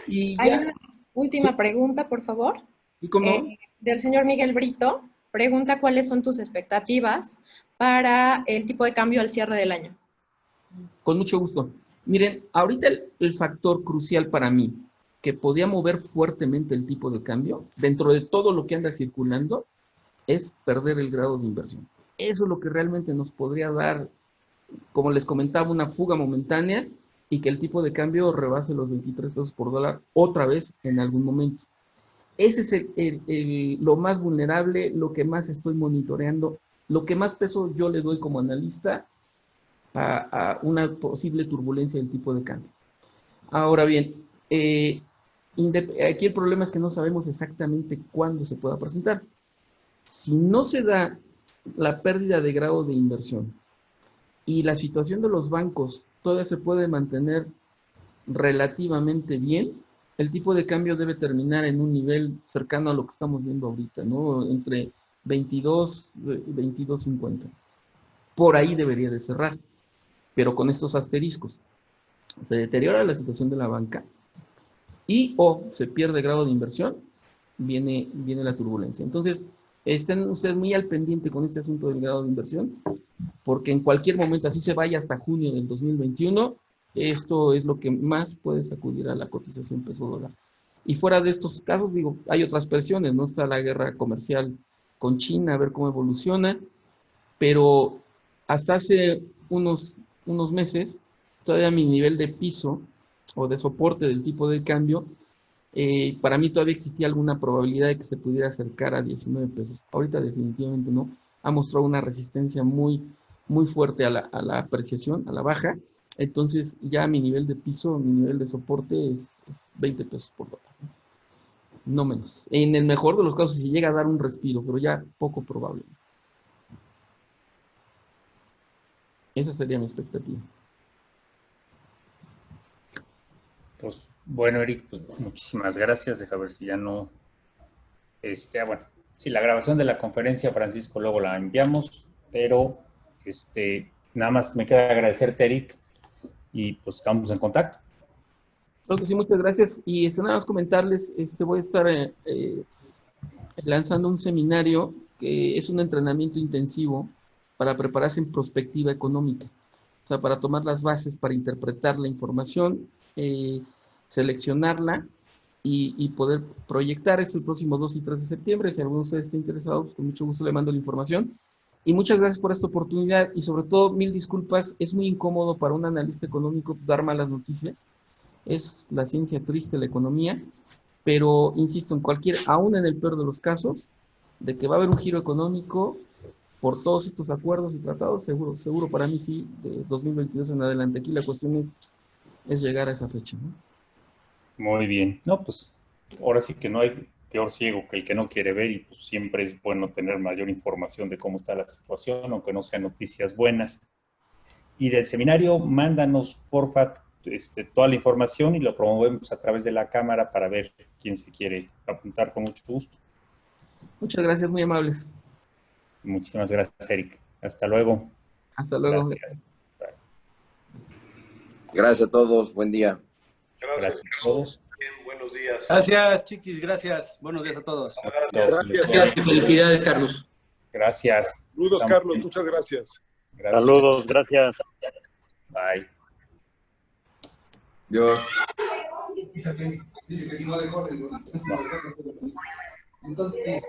Y Hay ya, una última ¿sí? pregunta, por favor. ¿Y cómo? Del señor Miguel Brito. Pregunta cuáles son tus expectativas para el tipo de cambio al cierre del año. Con mucho gusto. Miren, ahorita el factor crucial para mí, que podía mover fuertemente el tipo de cambio, dentro de todo lo que anda circulando, es perder el grado de inversión. Eso es lo que realmente nos podría dar, como les comentaba, una fuga momentánea, y que el tipo de cambio rebase los 23 pesos por dólar otra vez en algún momento. Ese es lo más vulnerable, lo que más estoy monitoreando, lo que más peso yo le doy como analista a una posible turbulencia del tipo de cambio. Ahora bien, aquí el problema es que no sabemos exactamente cuándo se pueda presentar. Si no se da la pérdida de grado de inversión y la situación de los bancos todavía se puede mantener relativamente bien, el tipo de cambio debe terminar en un nivel cercano a lo que estamos viendo ahorita, ¿no? Entre 22 y 22.50. Por ahí debería de cerrar, pero con estos asteriscos. Se deteriora la situación de la banca o se pierde grado de inversión, viene la turbulencia. Entonces, estén ustedes muy al pendiente con este asunto del grado de inversión, porque en cualquier momento, así se vaya hasta junio del 2021, esto es lo que más puede sacudir a la cotización peso dólar. Y fuera de estos casos, digo, hay otras presiones, ¿no? Está la guerra comercial con China, a ver cómo evoluciona, pero hasta hace unos meses, todavía mi nivel de piso o de soporte del tipo de cambio, para mí todavía existía alguna probabilidad de que se pudiera acercar a 19 pesos. Ahorita definitivamente no. Ha mostrado una resistencia muy, muy fuerte a la apreciación, a la baja. Entonces ya mi nivel de piso, mi nivel de soporte es 20 pesos por dólar. No menos. En el mejor de los casos, si llega a dar un respiro, pero ya poco probable. Esa sería mi expectativa. Pues bueno, Eric, pues muchísimas gracias. Deja ver si ya no Bueno, sí, la grabación de la conferencia, Francisco, luego la enviamos, pero nada más me queda agradecerte, Eric, y pues estamos en contacto. Creo que sí, muchas gracias. Y nada más comentarles, voy a estar lanzando un seminario que es un entrenamiento intensivo para prepararse en prospectiva económica. O sea, para tomar las bases, para interpretar la información, seleccionarla y poder proyectar. Es el próximo 2 y 3 de septiembre. Si alguno de ustedes está interesado, pues con mucho gusto le mando la información. Y muchas gracias por esta oportunidad y sobre todo, mil disculpas. Es muy incómodo para un analista económico dar malas noticias. Es la ciencia triste, la economía, pero insisto, aún en el peor de los casos, de que va a haber un giro económico por todos estos acuerdos y tratados, seguro para mí sí, de 2022 en adelante. Aquí la cuestión es llegar a esa fecha, ¿no? Muy bien. No, pues ahora sí que no hay peor ciego que el que no quiere ver, y pues siempre es bueno tener mayor información de cómo está la situación, aunque no sean noticias buenas. Y del seminario, mándanos, porfa, toda la información y lo promovemos a través de la cámara para ver quién se quiere apuntar con mucho gusto. Muchas gracias, muy amables. Muchísimas gracias, Eric. Hasta luego. Hasta luego. Gracias. Gracias a todos, buen día. Gracias Gracias a todos. Bien, buenos días. Gracias, chiquis, gracias. Buenos días a todos. Gracias. Gracias y felicidades, Carlos. Gracias. Saludos, Estamos Carlos, bien. muchas gracias. Gracias. Saludos, gracias. Bye. Dios. Entonces, sí.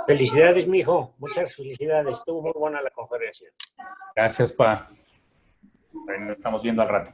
Felicidades, mijo. Muchas felicidades. Estuvo muy buena la conferencia. Gracias, Pa. Nos estamos viendo al rato.